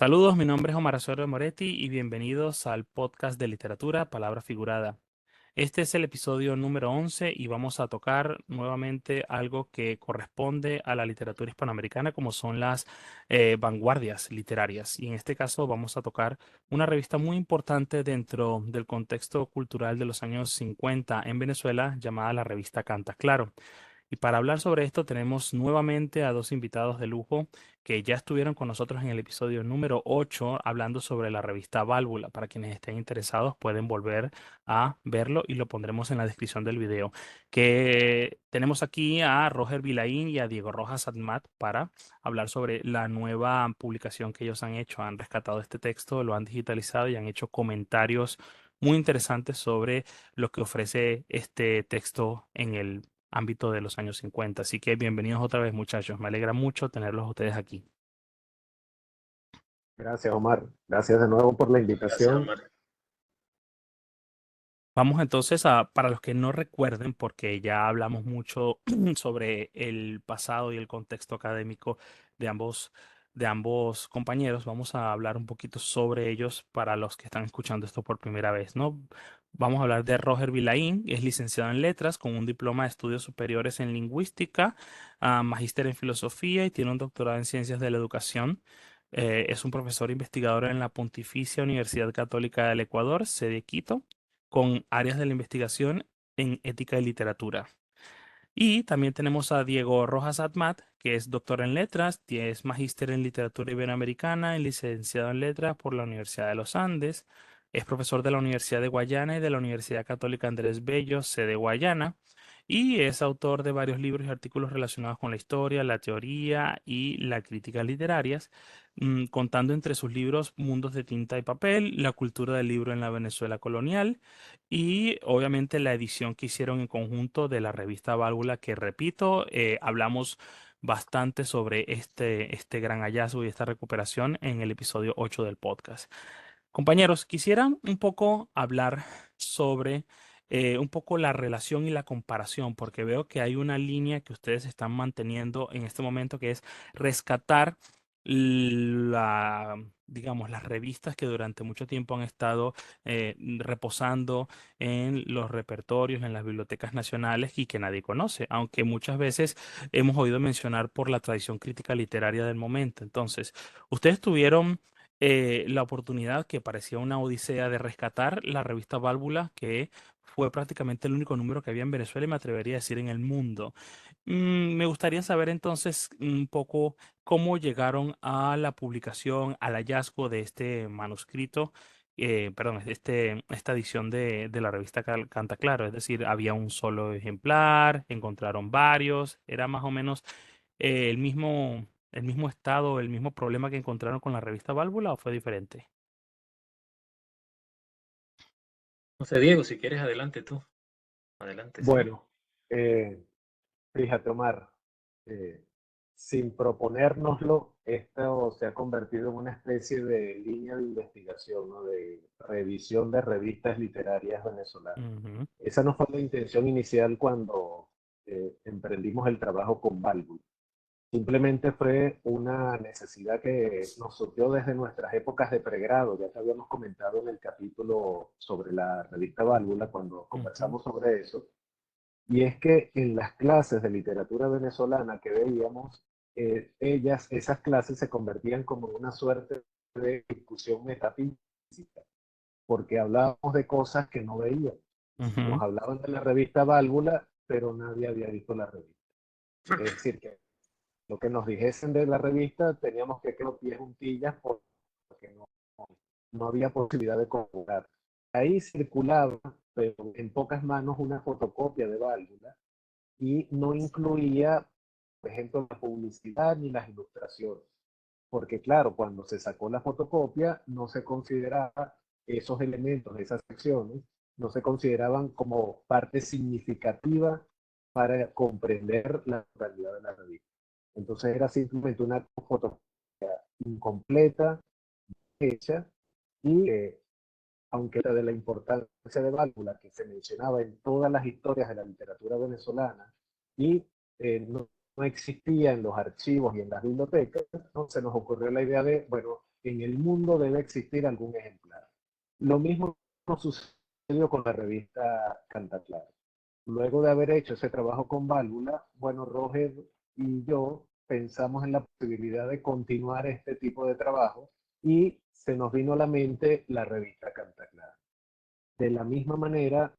Saludos, mi nombre es Omar Azuero Moretti y bienvenidos al podcast de literatura Palabra Figurada. Este es el episodio número 11 y vamos a tocar nuevamente algo que corresponde a la literatura hispanoamericana, como son las vanguardias literarias. Y en este caso vamos a tocar una revista muy importante dentro del contexto cultural de los años 50 en Venezuela, llamada la revista Canta Claro. Y para hablar sobre esto tenemos nuevamente a dos invitados de lujo que ya estuvieron con nosotros en el episodio número 8 hablando sobre la revista Válvula. Para quienes estén interesados pueden volver a verlo y lo pondremos en la descripción del video. Que tenemos aquí a Roger Vilaín y a Diego Rojas Atmat para hablar sobre la nueva publicación que ellos han hecho. Han rescatado este texto, lo han digitalizado y han hecho comentarios muy interesantes sobre lo que ofrece este texto en el ámbito de los años 50. Así que bienvenidos otra vez, muchachos. Me alegra mucho tenerlos a ustedes aquí. Gracias, Omar. Gracias de nuevo por la Gracias, invitación. Omar. Vamos entonces a, para los que no recuerden, porque ya hablamos mucho sobre el pasado y el contexto académico de ambos compañeros, vamos a hablar un poquito sobre ellos para los que están escuchando esto por primera vez, ¿no? Vamos a hablar de Roger Vilaín, es licenciado en letras con un diploma de estudios superiores en lingüística, magíster en filosofía y tiene un doctorado en ciencias de la educación. Es un profesor investigador en la Pontificia Universidad Católica del Ecuador, sede Quito, con áreas de la investigación en ética y literatura. Y también tenemos a Diego Rojas Atmat, que es doctor en letras, es magíster en literatura iberoamericana y licenciado en letras por la Universidad de los Andes. Es profesor de la Universidad de Guayana y de la Universidad Católica Andrés Bello, sede Guayana. Y es autor de varios libros y artículos relacionados con la historia, la teoría y la crítica literarias, contando entre sus libros Mundos de tinta y papel, la cultura del libro en la Venezuela colonial y obviamente la edición que hicieron en conjunto de la revista Válvula, que repito, hablamos bastante sobre este gran hallazgo y esta recuperación en el episodio 8 del podcast. Compañeros, quisiera un poco hablar sobre un poco la relación y la comparación, porque veo que hay una línea que ustedes están manteniendo en este momento, que es rescatar digamos, las revistas que durante mucho tiempo han estado reposando en los repertorios, en las bibliotecas nacionales y que nadie conoce, aunque muchas veces hemos oído mencionar por la tradición crítica literaria del momento. Entonces, ustedes tuvieron la oportunidad, que parecía una odisea, de rescatar la revista Válvula, que fue prácticamente el único número que había en Venezuela y me atrevería a decir en el mundo. Me gustaría saber entonces un poco cómo llegaron a la publicación, al hallazgo de este manuscrito, perdón, esta edición de la revista Canta Claro. Es decir, había un solo ejemplar, encontraron varios, era más o menos el mismo estado, el mismo problema que encontraron con la revista Válvula, ¿o fue diferente? No sé, Diego, si quieres, adelante tú. Adelante, sí. Bueno, eh, fíjate, Omar, eh, sin proponérnoslo, esto se ha convertido en una especie de línea de investigación, ¿no? De revisión de revistas literarias venezolanas. Ujú, Esa no fue la intención inicial cuando emprendimos el trabajo con Válvula. Simplemente fue una necesidad que nos surgió desde nuestras épocas de pregrado, ya que habíamos comentado en el capítulo sobre la revista Válvula cuando ujú, conversamos sobre eso, y es que en las clases de literatura venezolana que veíamos, esas clases se convertían como una suerte de discusión metafísica, porque hablábamos de cosas que no veíamos. Nos ujú. hablaban de la revista Válvula, pero nadie había visto la revista. Es decir, que lo que nos dijesen de la revista teníamos que quedar pies juntillas porque no había posibilidad de comprar. Ahí circulaba, pero en pocas manos, una fotocopia de válvula y no incluía, por ejemplo, la publicidad ni las ilustraciones. Porque claro, cuando se sacó la fotocopia, no se consideraba esos elementos, esas secciones, no se consideraban como parte significativa para comprender la realidad de la revista. Entonces era simplemente una fotocopia incompleta, hecha, y aunque era de la importancia de válvula que se mencionaba en todas las historias de la literatura venezolana y no existía en los archivos y en las bibliotecas, ¿no? Se nos ocurrió la idea de, bueno, en el mundo debe existir algún ejemplar. Lo mismo sucedió con la revista Cantaclaro. Luego de haber hecho ese trabajo con Válvula, bueno, Roger y yo pensamos en la posibilidad de continuar este tipo de trabajo y se nos vino a la mente la revista Cantaclaro. De la misma manera,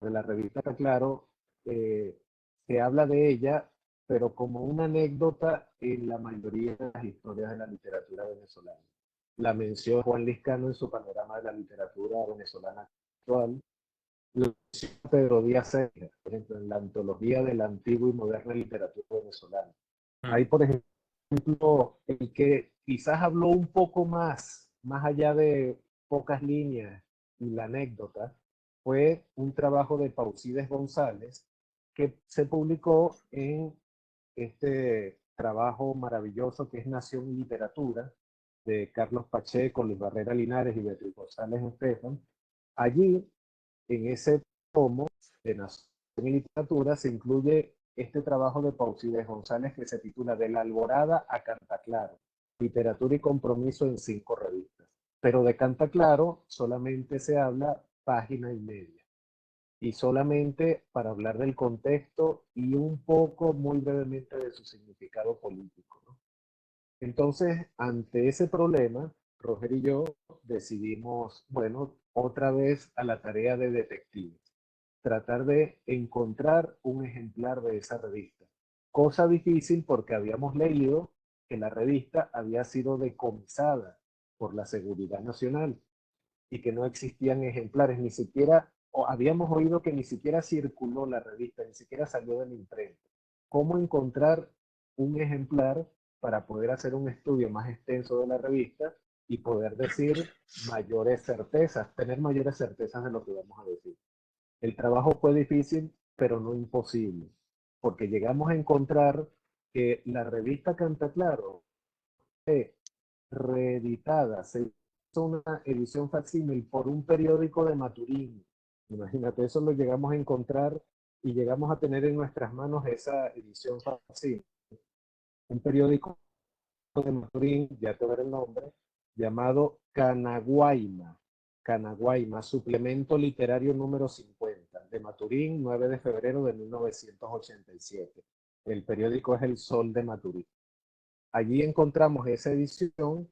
de la revista Cantaclaro, se habla de ella, pero como una anécdota en la mayoría de las historias de la literatura venezolana. La menciona Juan Liscano en su panorama de la literatura venezolana actual, Pedro Díaz Serra, por ejemplo, en la antología de la antigua y moderna literatura venezolana. Hay, por ejemplo, el que quizás habló un poco más allá de pocas líneas y la anécdota, fue un trabajo de Pausides González que se publicó en este trabajo maravilloso que es Nación y Literatura, de Carlos Pacheco, Luis Barrera Linares y Beatriz González Estefan. Allí, en ese tomo de Nación y Literatura, se incluye este trabajo de Pausides González que se titula De la Alborada a Cantaclaro, Literatura y Compromiso en 5 revistas. Pero de Cantaclaro solamente se habla página y media. Y solamente para hablar del contexto y un poco, muy brevemente, de su significado político, ¿no? Entonces, ante ese problema, Roger y yo decidimos, bueno, otra vez a la tarea de detectives, tratar de encontrar un ejemplar de esa revista. Cosa difícil porque habíamos leído que la revista había sido decomisada por la Seguridad Nacional y que no existían ejemplares, ni siquiera, o habíamos oído que ni siquiera circuló la revista, ni siquiera salió de la imprenta. ¿Cómo encontrar un ejemplar para poder hacer un estudio más extenso de la revista y poder decir mayores certezas, tener mayores certezas de lo que vamos a decir? El trabajo fue difícil, pero no imposible, porque llegamos a encontrar que la revista Cantaclaro fue reeditada, se hizo una edición facsímil por un periódico de Maturín. Imagínate, eso lo llegamos a encontrar y llegamos a tener en nuestras manos esa edición facsímil. Un periódico de Maturín, ya te veré el nombre, llamado Canaguaima. Canaguaima, suplemento literario número 50, de Maturín, 9 de febrero de 1987. El periódico es El Sol de Maturín. Allí encontramos esa edición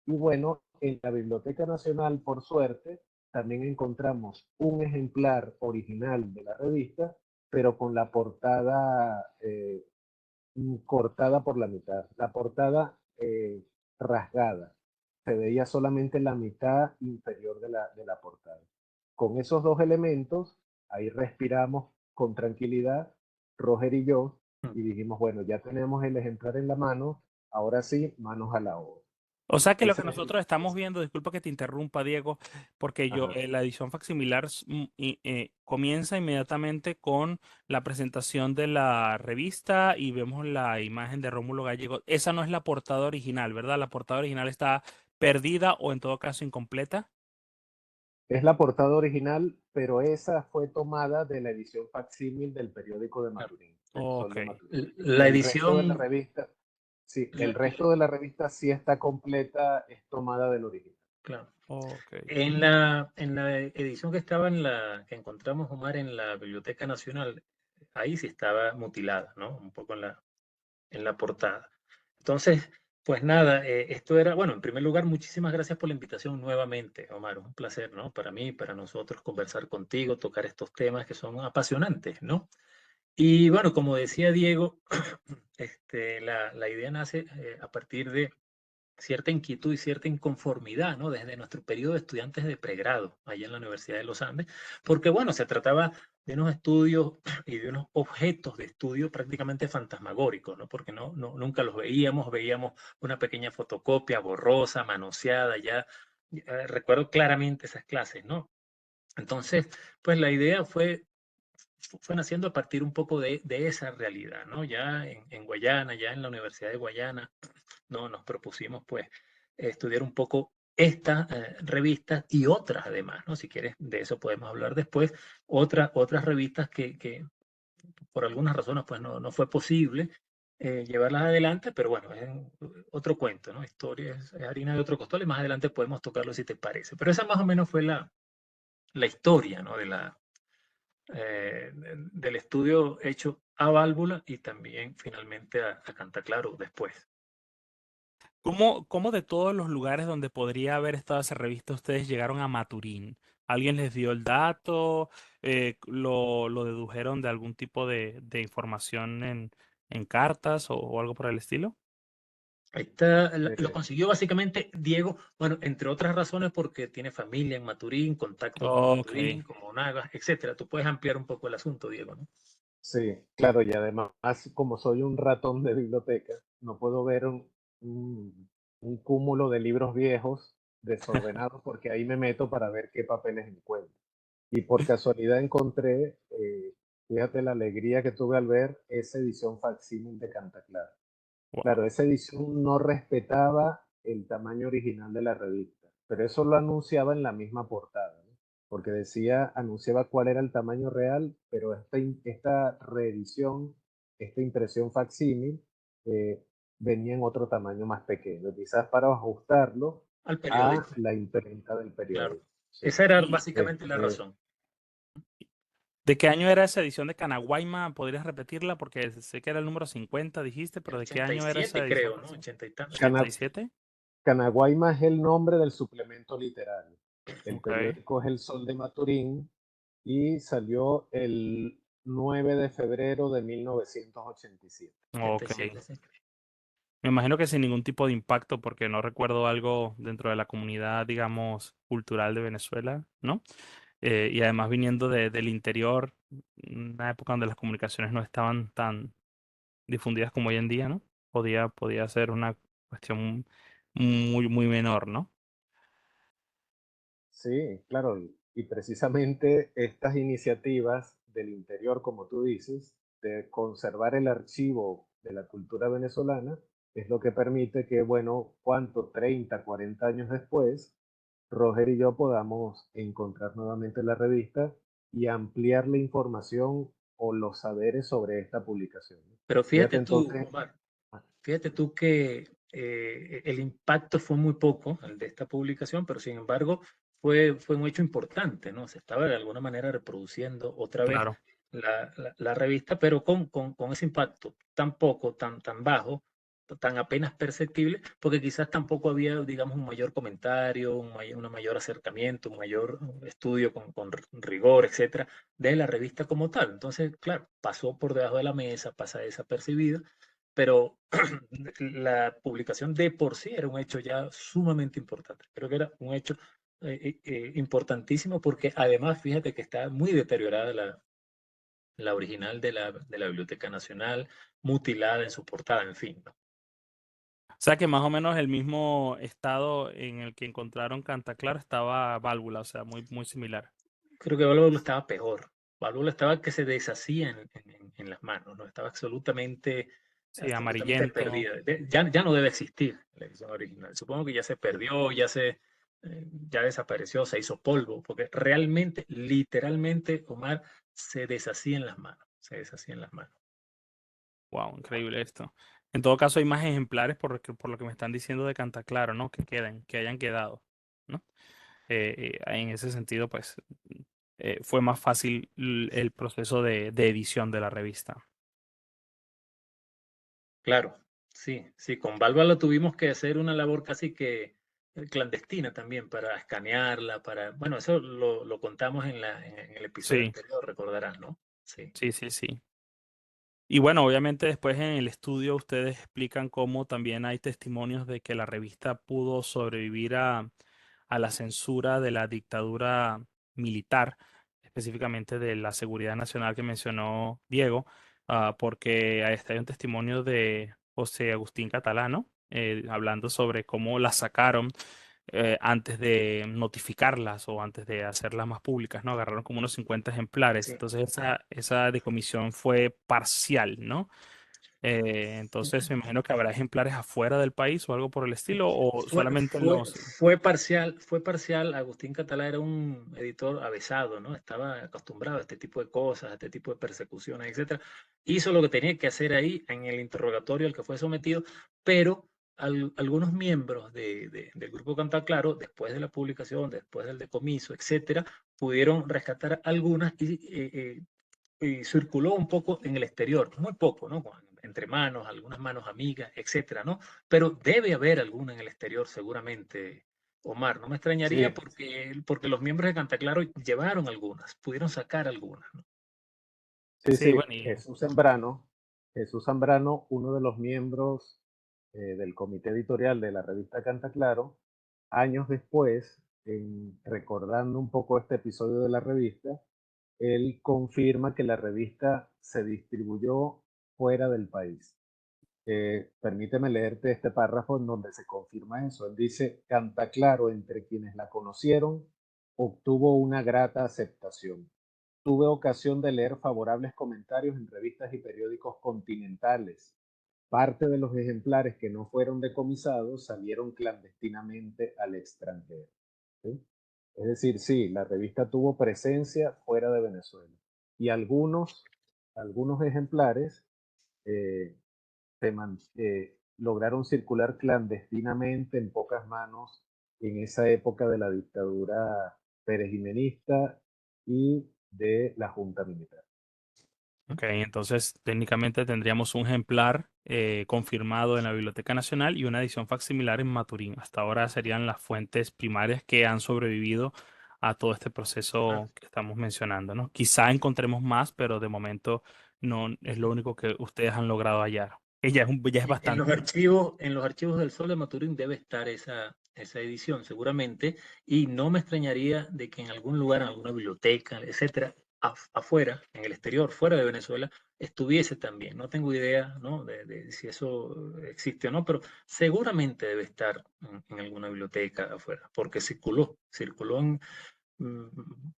y bueno, en la Biblioteca Nacional, por suerte, también encontramos un ejemplar original de la revista, pero con la portada cortada por la mitad, la portada rasgada. Se veía solamente la mitad inferior de la portada. Con esos dos elementos, ahí respiramos con tranquilidad, Roger y yo, y dijimos, bueno, ya tenemos el ejemplar en la mano, ahora sí, manos a la obra. O sea que lo que Ese, nosotros estamos ese, viendo, disculpa que te interrumpa, Diego, porque yo ajá. la edición facsimilar comienza inmediatamente con la presentación de la revista y vemos la imagen de Rómulo Gallego. Esa no es la portada original, ¿verdad? La portada original está perdida o en todo caso incompleta. Es la portada original, pero esa fue tomada de la edición facsímil del periódico de Maturín, del Sol Ok. de Maturín. La El resto de la edición, revista, sí, el la- resto de la revista sí está completa, es tomada del original. claro. Ok. En la edición que estaba que encontramos, Omar, en la Biblioteca Nacional, ahí sí estaba mutilada, ¿no? Un poco en la portada. Entonces, pues nada, esto era, bueno, en primer lugar, muchísimas gracias por la invitación nuevamente, Omar. Un placer, ¿no? Para mí, para nosotros, conversar contigo, tocar estos temas que son apasionantes, ¿no? Y bueno, como decía Diego, la idea nace a partir de cierta inquietud y cierta inconformidad, ¿no? Desde nuestro periodo de estudiantes de pregrado, allá en la Universidad de los Andes, porque, bueno, se trataba de unos estudios y de unos objetos de estudio prácticamente fantasmagóricos, ¿no? Porque nunca los veíamos una pequeña fotocopia borrosa, manoseada, ya recuerdo claramente esas clases, ¿no? Entonces, pues la idea fue naciendo a partir un poco de esa realidad, ¿no? Ya en Guayana, ya en la Universidad de Guayana, ¿no? Nos propusimos pues estudiar un poco esta revista y otras además, ¿no? Si quieres, de eso podemos hablar después. Otras revistas que por algunas razones pues no fue posible. llevarlas adelante, pero bueno, es otro cuento, ¿no? Historia es harina de otro costal y más adelante podemos tocarlo si te parece. Pero esa más o menos fue la historia, ¿no? Del estudio hecho a válvula y también finalmente a Cantaclaro después. ¿Cómo de todos los lugares donde podría haber estado esa revista ustedes llegaron a Maturín? ¿Alguien les dio el dato? ¿Lo dedujeron de algún tipo de información en cartas o algo por el estilo? Ahí está, lo Eh, consiguió básicamente Diego, bueno, entre otras razones porque tiene familia en Maturín, contactos con Ok. Maturín, con Monagas, etcétera. Tú puedes ampliar un poco el asunto, Diego, ¿no? sí, claro, y además, como soy un ratón de biblioteca, no puedo ver un cúmulo de libros viejos desordenados porque ahí me meto para ver qué papeles encuentro. Y por casualidad encontré, fíjate la alegría que tuve al ver esa edición facsímil de Cantaclaro. Wow. Claro, esa edición no respetaba el tamaño original de la revista, pero eso lo anunciaba en la misma portada, ¿no? Porque decía, anunciaba cuál era el tamaño real, pero esta reedición, esta impresión facsímil, eh, venía en otro tamaño más pequeño, quizás para ajustarlo Al a periódico, la imprenta del claro. periódico. Sí. Esa era ¿Y básicamente la Este, razón. de qué año era esa edición de Canaguayma? ¿Podrías repetirla? Porque sé que era el número 50, dijiste, El pero ¿de qué año era esa 87 edición creo, ¿no? facsímil? 80 y tanto, Cana- 87. Canaguayma es el nombre del suplemento literario. El Ok. periódico es El Sol de Maturín y salió el 9 de febrero de 1987. 87, Ok. sí. Me imagino que sin ningún tipo de impacto, porque no recuerdo algo dentro de la comunidad, digamos, cultural de Venezuela, ¿no? Y además viniendo del interior, una época donde las comunicaciones no estaban tan difundidas como hoy en día, ¿no? Podía ser una cuestión muy menor, ¿no? Sí, claro, y precisamente estas iniciativas del interior, como tú dices, de conservar el archivo de la cultura venezolana, es lo que permite que, bueno, ¿cuánto? 30, 40 años después, Roger y yo podamos encontrar nuevamente la revista y ampliar la información o los saberes sobre esta publicación, ¿no? Pero Fíjate fíjate tú, entonces, Omar, fíjate tú que el impacto fue muy poco, el de esta publicación, pero sin embargo fue un hecho importante, ¿no? Se estaba de alguna manera reproduciendo otra vez Claro. la revista, pero con ese impacto tan poco, tan bajo, tan apenas perceptible, porque quizás tampoco había, digamos, un mayor comentario, un mayor acercamiento, un mayor estudio con rigor, etcétera, de la revista como tal. Entonces, claro, pasó por debajo de la mesa, pasa desapercibido, pero la publicación de por sí era un hecho ya sumamente importante. Creo que era un hecho importantísimo porque además, fíjate que está muy deteriorada la original de la Biblioteca Nacional, mutilada en su portada, en fin, ¿no? O sea que más o menos el mismo estado en el que encontraron Cantaclaro estaba Válvula, o sea, muy similar. Creo que Válvula estaba peor. Válvula estaba que se deshacía en las manos, ¿no? Estaba Sí, absolutamente amarillento. perdida. Ya no debe existir la edición original. Supongo que ya se perdió, ya desapareció, se hizo polvo, porque realmente, literalmente, Omar se deshacía en las manos, se deshacía en las manos. Wow, increíble esto. En todo caso, hay más ejemplares por lo que me están diciendo de Cantaclaro, ¿no? Que hayan quedado, ¿no? En ese sentido, pues, fue más fácil el proceso de edición de la revista. Claro, sí, sí, con Válvula tuvimos que hacer una labor casi que clandestina también para escanearla, bueno, eso lo contamos en el episodio Sí, anterior, recordarás, ¿no? Sí, sí. Y bueno, obviamente después en el estudio ustedes explican cómo también hay testimonios de que la revista pudo sobrevivir a la censura de la dictadura militar, específicamente de la Seguridad Nacional que mencionó Diego, porque ahí está un testimonio de José Agustín Catalano, hablando sobre cómo la sacaron antes de notificarlas o antes de hacerlas más públicas, ¿no? Agarraron como unos 50 ejemplares. sí. Entonces esa decomisión fue parcial, ¿no? Entonces me imagino que habrá ejemplares afuera del país o algo por el estilo, o Fue, solamente en fue, los... fue parcial. Agustín Catalá era un editor avesado, ¿no? Estaba acostumbrado a este tipo de cosas, a este tipo de persecuciones, etcétera. Hizo lo que tenía que hacer ahí en el interrogatorio al que fue sometido, pero algunos miembros del grupo Cantaclaro, después de la publicación, después del decomiso, etcétera, pudieron rescatar algunas y circuló un poco en el exterior, muy poco, ¿no? Entre manos, algunas manos amigas, etcétera, ¿no? Pero debe haber alguna en el exterior, seguramente, Omar. No me extrañaría Sí, porque los miembros de Cantaclaro llevaron algunas, pudieron sacar algunas, ¿no? sí, Sí, sí. bueno, y Jesús Zambrano, uno de los miembros del comité editorial de la revista Canta Claro, años después, recordando un poco este episodio de la revista, él confirma que la revista se distribuyó fuera del país. Permíteme leerte este párrafo en donde se confirma eso. Él dice, Canta Claro, entre quienes la conocieron, obtuvo una grata aceptación. Tuve ocasión de leer favorables comentarios en revistas y periódicos continentales. Parte de los ejemplares que no fueron decomisados salieron clandestinamente al extranjero. ¿Sí? Es decir, sí, la revista tuvo presencia fuera de Venezuela. Y algunos ejemplares eh, lograron circular clandestinamente en pocas manos en esa época de la dictadura perejimenista y de la Junta Militar. ok, entonces técnicamente tendríamos un ejemplar confirmado en la Biblioteca Nacional y una edición facsimilar en Maturín. Hasta ahora serían las fuentes primarias que han sobrevivido a todo este Ah, proceso que estamos mencionando, ¿no? Quizá encontremos más, pero de momento no es lo único que ustedes han logrado hallar. Que ya es bastante. en los archivos del Sol de Maturín debe estar esa edición, seguramente, y no me extrañaría de que en algún lugar, en alguna biblioteca, etcétera, afuera, en el exterior, fuera de Venezuela, estuviese también. No tengo idea, ¿no? de si eso existe o no, pero seguramente debe estar en alguna biblioteca afuera, porque circuló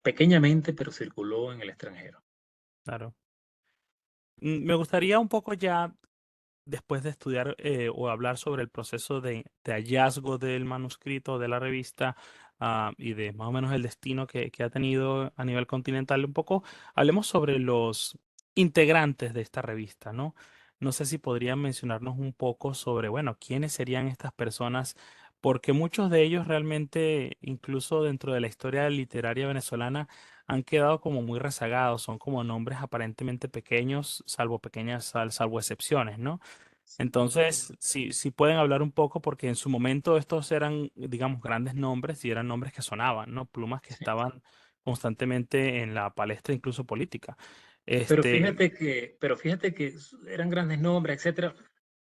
pequeñamente, pero circuló en el extranjero. Claro. Me gustaría un poco ya después de estudiar o hablar sobre el proceso de hallazgo del manuscrito de la revista y de más o menos el destino que ha tenido a nivel continental, un poco hablemos sobre los integrantes de esta revista, ¿no? No sé si podrían mencionarnos un poco sobre, bueno, quiénes serían estas personas, porque muchos de ellos realmente, incluso dentro de la historia literaria venezolana, han quedado como muy rezagados, son como nombres aparentemente pequeños, salvo salvo excepciones, ¿no? Entonces, sí pueden hablar un poco porque en su momento estos eran, digamos, grandes nombres y eran nombres que sonaban, ¿no? Plumas que Sí. estaban constantemente en la palestra, incluso política. Pero Este, fíjate que eran grandes nombres, etcétera,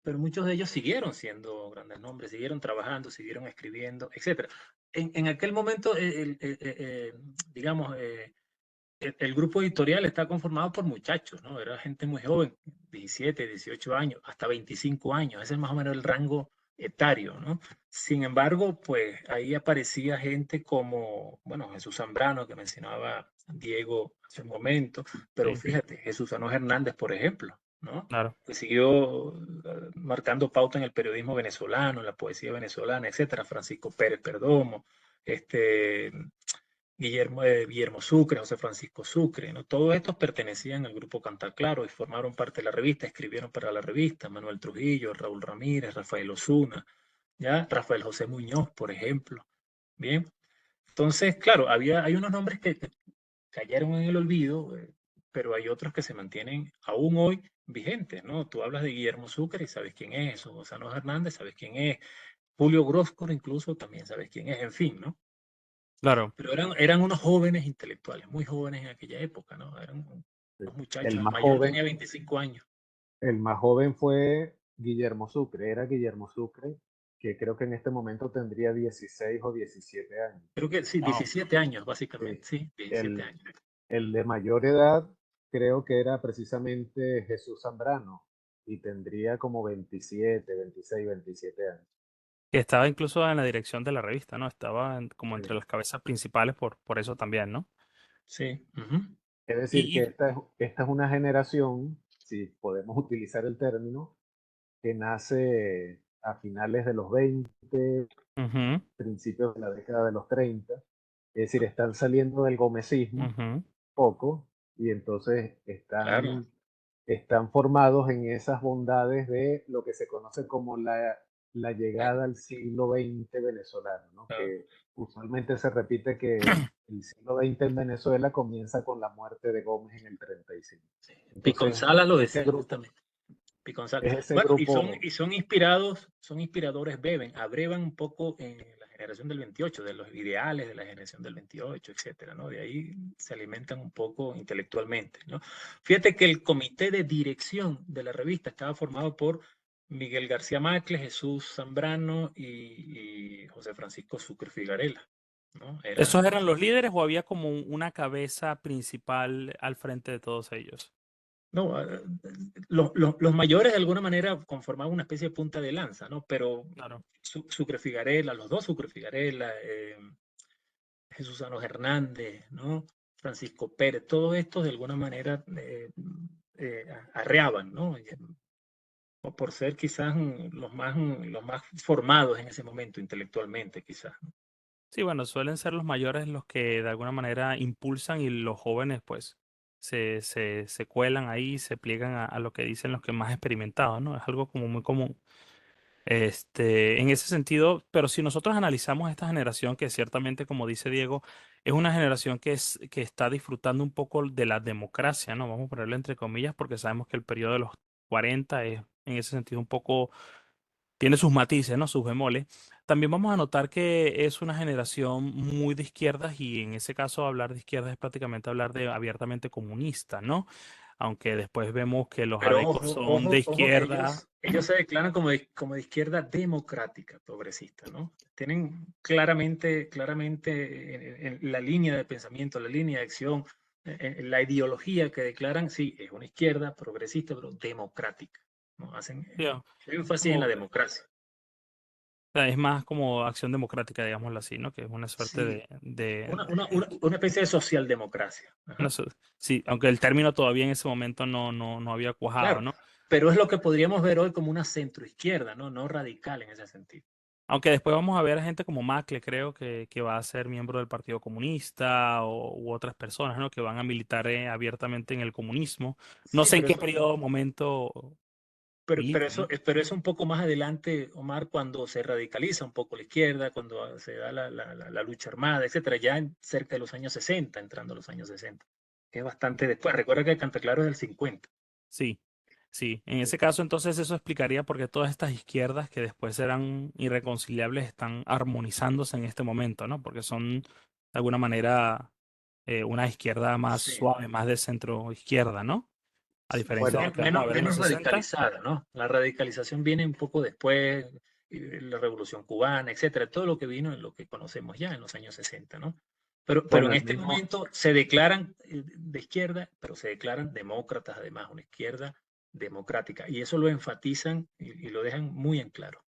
pero muchos de ellos siguieron siendo grandes nombres, siguieron trabajando, siguieron escribiendo, etcétera. En aquel momento, digamos, el grupo editorial está conformado por muchachos, ¿no? Era gente muy joven, 17, 18 años, hasta 25 años, ese es más o menos el rango etario, ¿no? Sin embargo, pues ahí aparecía gente como, bueno, Jesús Zambrano, que mencionaba Diego hace un momento, pero sí, fíjate, Jesús Sanós Hernández, por ejemplo, ¿no? claro, Que siguió marcando pauta en el periodismo venezolano, en la poesía venezolana, etcétera. Francisco Pérez Perdomo, este, Guillermo Sucre, José Francisco Sucre, ¿no? Todos estos pertenecían al grupo Cantar Claro y formaron parte de la revista, escribieron para la revista, Manuel Trujillo, Raúl Ramírez, Rafael Osuna, ¿ya? Rafael José Muñoz, por ejemplo. Bien, entonces, claro, hay unos nombres que cayeron en el olvido, pero hay otros que se mantienen aún hoy vigentes, ¿no? Tú hablas de Guillermo Sucre y sabes quién es, o Gonzalo Hernández, sabes quién es, Julio Groscor incluso también sabes quién es, en fin, ¿no? claro. Pero eran unos jóvenes intelectuales, muy jóvenes en aquella época, ¿no? Eran unos El muchachos, el más mayor joven, tenía 25 años. el más joven fue Guillermo Sucre, era Guillermo Sucre, que creo que en este momento tendría 16 o 17 años. Creo que sí, Wow. 17 años, básicamente, Sí. sí, 17 El, años. el de mayor edad creo que era precisamente Jesús Zambrano y tendría como 27, 26, 27 años. Que estaba incluso en la dirección de la revista, ¿no? Estaba como entre Sí. las cabezas principales por eso también, ¿no? Sí, ujú. Es decir, que Y esta es una generación si podemos utilizar el término, que nace a finales de los 20, Ujú, principios de la década de los 30. Es decir, están saliendo del gomecismo ujú. poco y entonces Claro, están formados en esas bondades de lo que se conoce como la eh, llegada al siglo XX venezolano, ¿no? ah, Que usualmente se repite que el siglo XX en Venezuela comienza con la muerte de Gómez en el 35. sí. Entonces, Piconzala lo ese decía grupo, justamente. Piconzal. es ese Bueno, grupo, y son inspirados, son inspiradores, beben, abrevan un poco en la generación del 28, de los ideales de la generación del 28, etcétera, ¿no? De ahí se alimentan un poco intelectualmente, ¿no? Fíjate que el comité de dirección de la revista estaba formado por Miguel García Macles, Jesús Zambrano y José Francisco Sucre Figarela, ¿no? ¿Esos Eran eran los líderes o había como una cabeza principal al frente de todos ellos? no, los mayores de alguna manera conformaban una especie de punta de lanza, ¿no? Pero Claro. Sucre Figarela, los dos Sucre Figarela, Jesús Sano Hernández, ¿no? Francisco Pérez, todos estos de alguna manera arreaban, ¿no? O por ser quizás los más formados en ese momento intelectualmente, quizás, ¿no? Sí, bueno, suelen ser los mayores los que de alguna manera impulsan y los jóvenes pues se cuelan ahí, se pliegan a lo que dicen los que más experimentados, ¿no? Es algo como muy común. En ese sentido, pero si nosotros analizamos esta generación, que ciertamente, como dice Diego, es una generación que está disfrutando un poco de la democracia, ¿no? Vamos a ponerlo entre comillas, porque sabemos que el periodo de los 40 es en ese sentido un poco tiene sus matices, ¿no? Sus bemoles. También vamos a notar que es una generación muy de izquierdas y en ese caso hablar de izquierdas es prácticamente hablar de abiertamente comunista, ¿no? Aunque después vemos que los Pero adecos ojo, son de ojo, ojo, izquierda. ellos se declaran como de izquierda democrática, progresista, ¿no? Tienen claramente, claramente en la línea de pensamiento, la línea de acción, la ideología que declaran, sí, es una izquierda progresista, pero democrática, ¿no? Hacen Sí, énfasis en la como, democracia. o sea, es más como acción democrática, digámoslo así, ¿no? Que es una suerte Sí, de, una especie de socialdemocracia. una Ajá. so- sí, aunque el término todavía en ese momento no había cuajado, Claro, ¿no? pero es lo que podríamos ver hoy como una centroizquierda, ¿no? No radical en ese sentido. Aunque después vamos a ver a gente como Macle, creo que va a ser miembro del Partido Comunista u otras personas, ¿no? Que van a militar abiertamente en el comunismo. No Sí, sé en pero qué eso, periodo, momento militan, ¿no? pero eso un poco más adelante, Omar, cuando se radicaliza un poco la izquierda, cuando se da la lucha armada, etcétera, ya cerca de los años 60, entrando a los años 60, que es bastante después. Recuerda que Cantaclaro es del 50. Sí, sí. En ese caso, entonces eso explicaría por qué todas estas izquierdas que después eran irreconciliables están armonizándose en este momento, ¿no? Porque son de alguna manera una izquierda más Sí. suave, más de centro izquierda, ¿no? A Sí, diferencia de lo que vamos a ver en los menos 60. radicalizada, ¿no? La radicalización viene un poco después, la Revolución Cubana, etcétera, todo lo que vino en lo que conocemos ya en los años 60, ¿no? Pero bueno, en el este mismo, momento se declaran de izquierda, pero se declaran demócratas además, una izquierda democrática, y eso lo enfatizan y lo dejan muy en claro.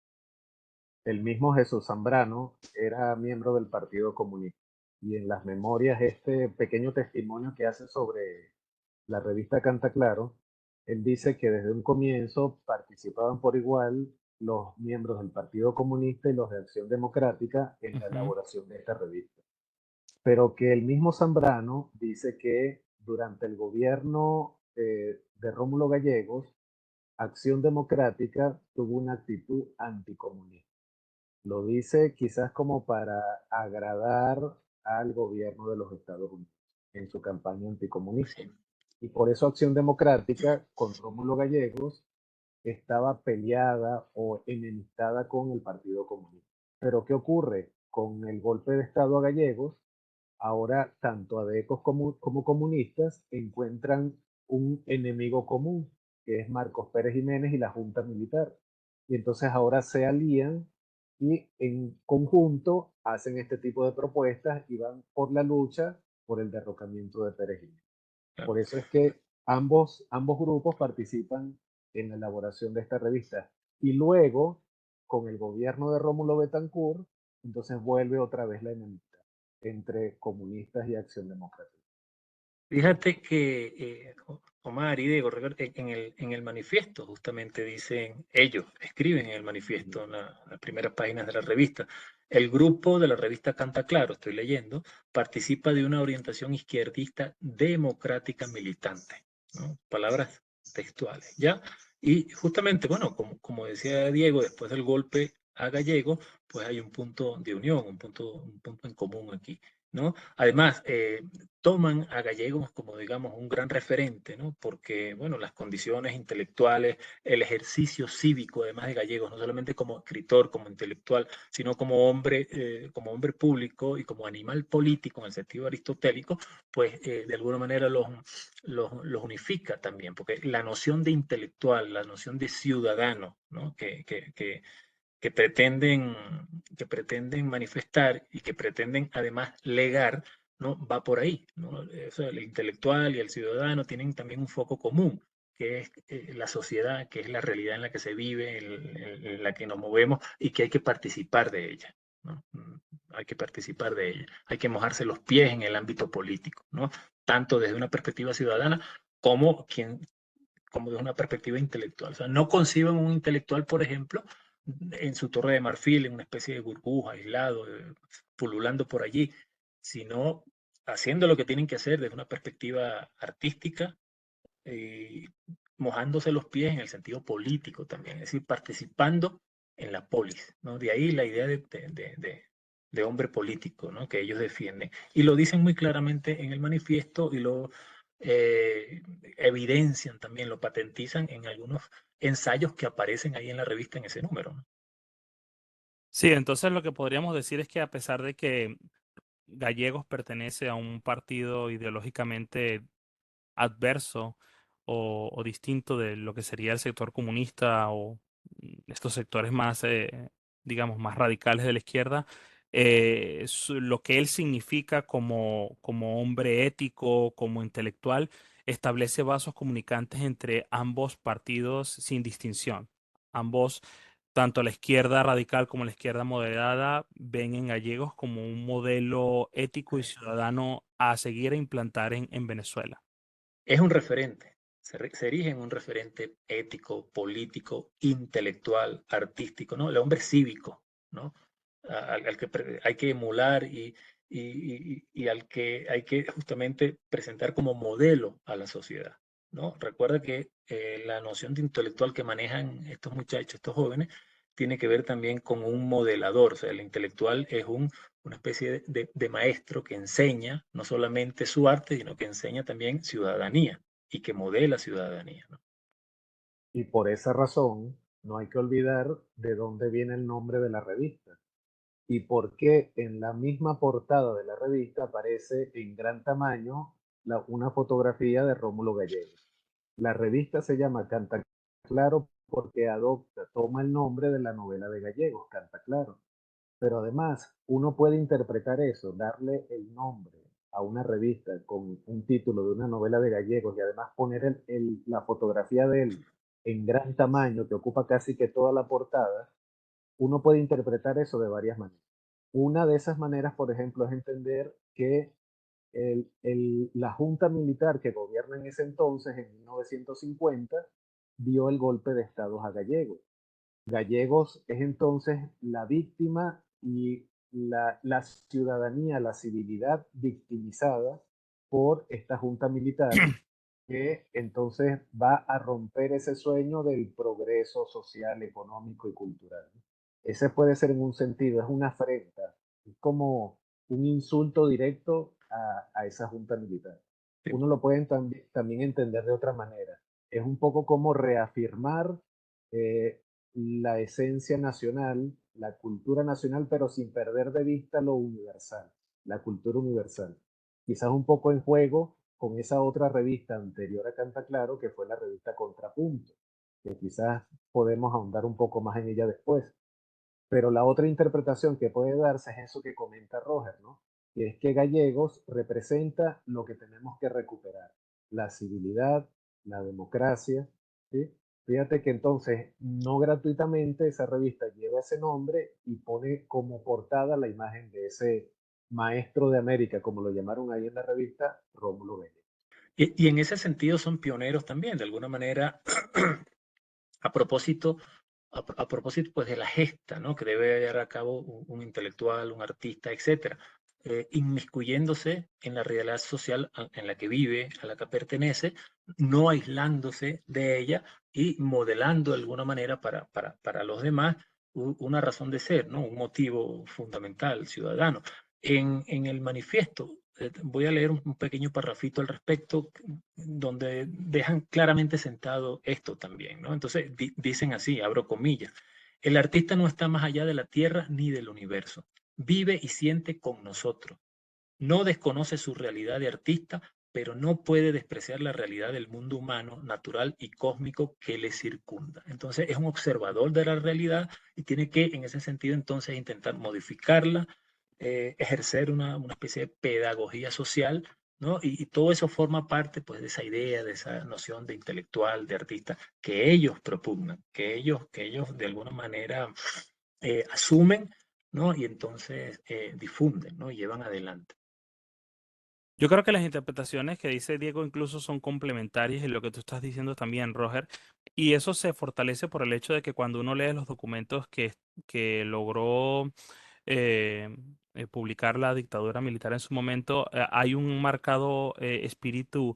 el mismo Jesús Zambrano era miembro del Partido Comunista. Y en las memorias, este pequeño testimonio que hace sobre la revista Canta Claro, él dice que desde un comienzo participaban por igual los miembros del Partido Comunista y los de Acción Democrática en la Ujú, elaboración de esta revista. Pero que el mismo Zambrano dice que durante el gobierno de Rómulo Gallegos, Acción Democrática tuvo una actitud anticomunista. Lo dice quizás como para agradar al gobierno de los Estados Unidos en su campaña anticomunista. Sí, Y por eso Acción Democrática con Rómulo Gallegos estaba peleada o enemistada con el Partido Comunista. Pero ¿qué ocurre? Con el golpe de Estado a Gallegos, ahora tanto adecos como comunistas encuentran un enemigo común, que es Marcos Pérez Jiménez y la Junta Militar. Y entonces ahora se alían y en conjunto hacen este tipo de propuestas y van por la lucha por el derrocamiento de Pérez Jiménez. claro. Por eso es que ambos grupos participan en la elaboración de esta revista. Y luego, con el gobierno de Rómulo Betancourt, entonces vuelve otra vez la enemistad entre comunistas y Acción Democrática. Fíjate que Omar y Diego, en el manifiesto justamente dicen, ellos escriben en el manifiesto, en las primeras páginas de la revista, el grupo de la revista Canta Claro, estoy leyendo, participa de una orientación izquierdista democrática militante, ¿no? Palabras textuales, ¿ya? Y justamente, bueno, como decía Diego, después del golpe a Gallego, pues hay un punto de unión, un punto en común aquí, ¿no? Además, toman a Gallegos como, digamos, un gran referente, ¿no? Porque, bueno, las condiciones intelectuales, el ejercicio cívico, además de Gallegos, no solamente como escritor, como intelectual, sino como hombre público y como animal político en el sentido aristotélico, pues de alguna manera los unifica también, porque la noción de intelectual, la noción de ciudadano, ¿no? Que pretenden, que pretenden manifestar y que pretenden además legar, ¿no? Va por ahí, ¿no? Eso, el intelectual y el ciudadano tienen también un foco común, que es la sociedad, que es la realidad en la que se vive, en la que nos movemos y que hay que participar de ella, ¿no? Hay que participar de ella, hay que mojarse los pies en el ámbito político, ¿no? Tanto desde una perspectiva ciudadana como como desde una perspectiva intelectual. O sea, no conciben un intelectual, por ejemplo, en su torre de marfil, en una especie de burbuja, aislado, pululando por allí, sino haciendo lo que tienen que hacer desde una perspectiva artística, eh, mojándose los pies en el sentido político también, es decir, participando en la polis, ¿no? De ahí la idea de hombre político, ¿no? Que ellos defienden. Y lo dicen muy claramente en el manifiesto y lo eh, evidencian también, lo patentizan en algunos ensayos que aparecen ahí en la revista en ese número, ¿no? Sí, entonces lo que podríamos decir es que a pesar de que Gallegos pertenece a un partido ideológicamente adverso o distinto de lo que sería el sector comunista o estos sectores más, digamos, más radicales de la izquierda, lo que él significa como hombre ético, como intelectual, establece vasos comunicantes entre ambos partidos sin distinción. Ambos, tanto la izquierda radical como la izquierda moderada, ven en Gallegos como un modelo ético y ciudadano a seguir e implantar en Venezuela. Es un referente, se erige en un referente ético, político, intelectual, artístico, ¿no? El hombre cívico, ¿no? Al que hay que emular y al que hay que justamente presentar como modelo a la sociedad, ¿no? Recuerda que la noción de intelectual que manejan estos muchachos, estos jóvenes, tiene que ver también con un modelador, o sea, el intelectual es una especie de maestro que enseña no solamente su arte, sino que enseña también ciudadanía y que modela ciudadanía, ¿no? Y por esa razón, no hay que olvidar de dónde viene el nombre de la revista y por qué en la misma portada de la revista aparece en gran tamaño una fotografía de Rómulo Gallegos. La revista se llama Canta Claro porque toma el nombre de la novela de Gallegos, Canta Claro. Pero además, uno puede interpretar eso, darle el nombre a una revista con un título de una novela de Gallegos y además poner la fotografía de él en gran tamaño, que ocupa casi que toda la portada. Uno puede interpretar eso de varias maneras. Una de esas maneras, por ejemplo, es entender que la junta militar que gobierna en ese entonces, en 1950, dio el golpe de Estado a Gallegos. Gallegos es entonces la víctima y la ciudadanía, la civilidad victimizada por esta junta militar que entonces va a romper ese sueño del progreso social, económico y cultural. Ese puede ser en un sentido, es una afrenta, es como un insulto directo a esa junta militar. Sí. Uno lo puede también entender de otra manera. Es un poco como reafirmar eh, la esencia nacional, la cultura nacional, pero sin perder de vista lo universal, la cultura universal. Quizás un poco en juego con esa otra revista anterior a Canta Claro, que fue la revista Contrapunto, que quizás podemos ahondar un poco más en ella después. Pero la otra interpretación que puede darse es eso que comenta Roger, ¿no? Que es que Gallegos representa lo que tenemos que recuperar, la civilidad, la democracia, ¿sí? Fíjate que entonces, no gratuitamente, esa revista lleva ese nombre y pone como portada la imagen de ese maestro de América, como lo llamaron ahí en la revista, Rómulo Gallegos. Y en ese sentido son pioneros también, de alguna manera, a propósito, a propósito pues, de la gesta, ¿no? Que debe llevar a cabo un intelectual, un artista, etcétera, inmiscuyéndose en la realidad social en la que vive, a la que pertenece, no aislándose de ella y modelando de alguna manera para los demás una razón de ser, ¿no? Un motivo fundamental, ciudadano. En el manifiesto, voy a leer un pequeño parrafito al respecto, donde dejan claramente sentado esto también, ¿no? Entonces dicen así, abro comillas, el artista no está más allá de la tierra ni del universo, vive y siente con nosotros, no desconoce su realidad de artista, pero no puede despreciar la realidad del mundo humano, natural y cósmico que le circunda. Entonces es un observador de la realidad y tiene que, en ese sentido, entonces intentar modificarla, ejercer una especie de pedagogía social, ¿no? Y todo eso forma parte, pues, de esa idea, de esa noción de intelectual, de artista, que ellos propugnan, que ellos de alguna manera asumen, ¿no? Y entonces difunden, ¿no? Y llevan adelante. Yo creo que las interpretaciones que dice Diego incluso son complementarias y lo que tú estás diciendo también, Roger, y eso se fortalece por el hecho de que cuando uno lee los documentos que logró eh, publicar la dictadura militar en su momento, hay un marcado espíritu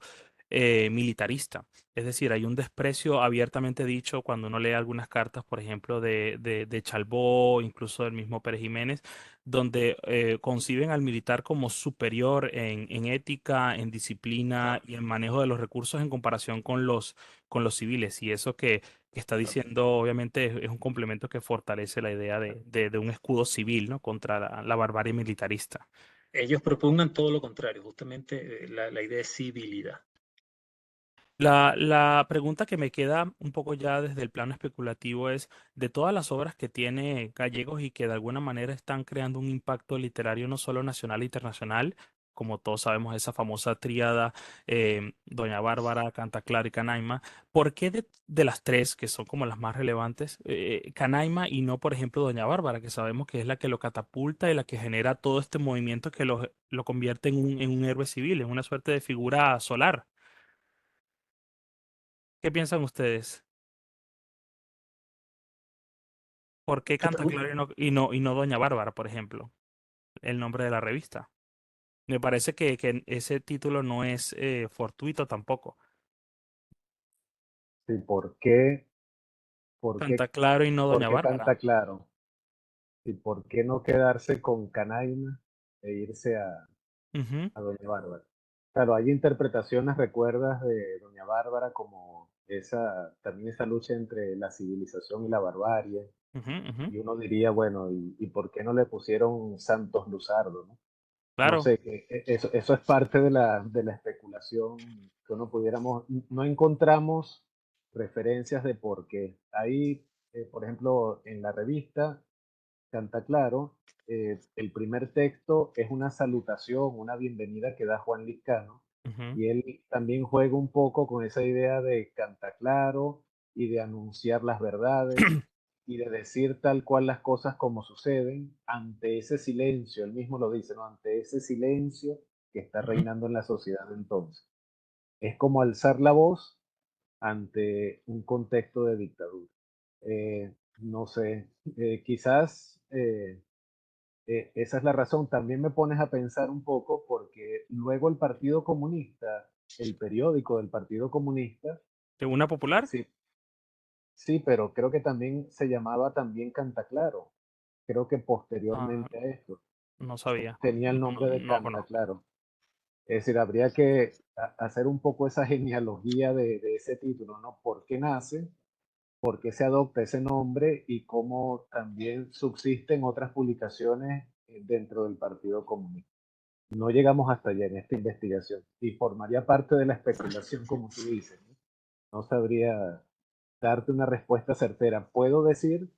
militarista. Es decir, hay un desprecio abiertamente dicho cuando uno lee algunas cartas, por ejemplo, de Chalbó, incluso del mismo Pérez Jiménez, donde conciben al militar como superior en ética, en disciplina y en manejo de los recursos en comparación con los civiles. Y eso que está diciendo, obviamente, es un complemento que fortalece la idea de un escudo civil, ¿no? Contra la barbarie militarista. Ellos propugnan todo lo contrario, justamente la idea de civilidad. La pregunta que me queda un poco ya desde el plano especulativo es, de todas las obras que tiene Gallegos y que de alguna manera están creando un impacto literario no solo nacional e internacional, como todos sabemos, esa famosa tríada Doña Bárbara, Cantaclaro y Canaima, ¿por qué de las tres, que son como las más relevantes, Canaima y no, por ejemplo, Doña Bárbara, que sabemos que es la que lo catapulta y la que genera todo este movimiento que lo convierte en un héroe civil, en una suerte de figura solar? ¿Qué piensan ustedes? ¿Por qué Te Canta pregunto, Claro y no Doña Bárbara, por ejemplo? El nombre de la revista. Me parece que ese título no es fortuito tampoco. Sí, Canta Claro y no por Doña qué Bárbara. canta claro? ¿Y por qué no quedarse con Canaima e irse Ujú, a Doña Bárbara? Claro, hay interpretaciones, recuerdas, de Doña Bárbara como también esa lucha entre la civilización y la barbarie. ujú, ujú. Y uno diría, bueno, ¿y por qué no le pusieron Santos Luzardo, no? No Claro. sé, eso es parte de la especulación que uno pudiéramos, no encontramos referencias de por qué. Ahí, por ejemplo, en la revista Canta Claro, el primer texto es una salutación, una bienvenida que da Juan Liscano, Ujú, y él también juega un poco con esa idea de Canta Claro y de anunciar las verdades y de decir tal cual las cosas como suceden ante ese silencio, él mismo lo dice, ¿no? Ante ese silencio que está ujú. reinando en la sociedad entonces. Es como alzar la voz ante un contexto de dictadura. No sé, quizás esa es la razón. También me pones a pensar un poco porque luego el Partido Comunista, el periódico del Partido Comunista, ¿De una popular? sí, sí, pero creo que también se llamaba también Cantaclaro. Creo que Ah, posteriormente a esto no sabía. tenía el No, nombre de no conozco. Cantaclaro. Es decir, habría que hacer un poco esa genealogía de ese título, ¿no? ¿Por qué nace? ¿Por qué se adopta ese nombre? Y cómo también subsisten otras publicaciones dentro del Partido Comunista. No llegamos hasta allá en esta investigación y formaría parte de la especulación, como tú dices. No, no sabría darte una respuesta certera. Puedo decir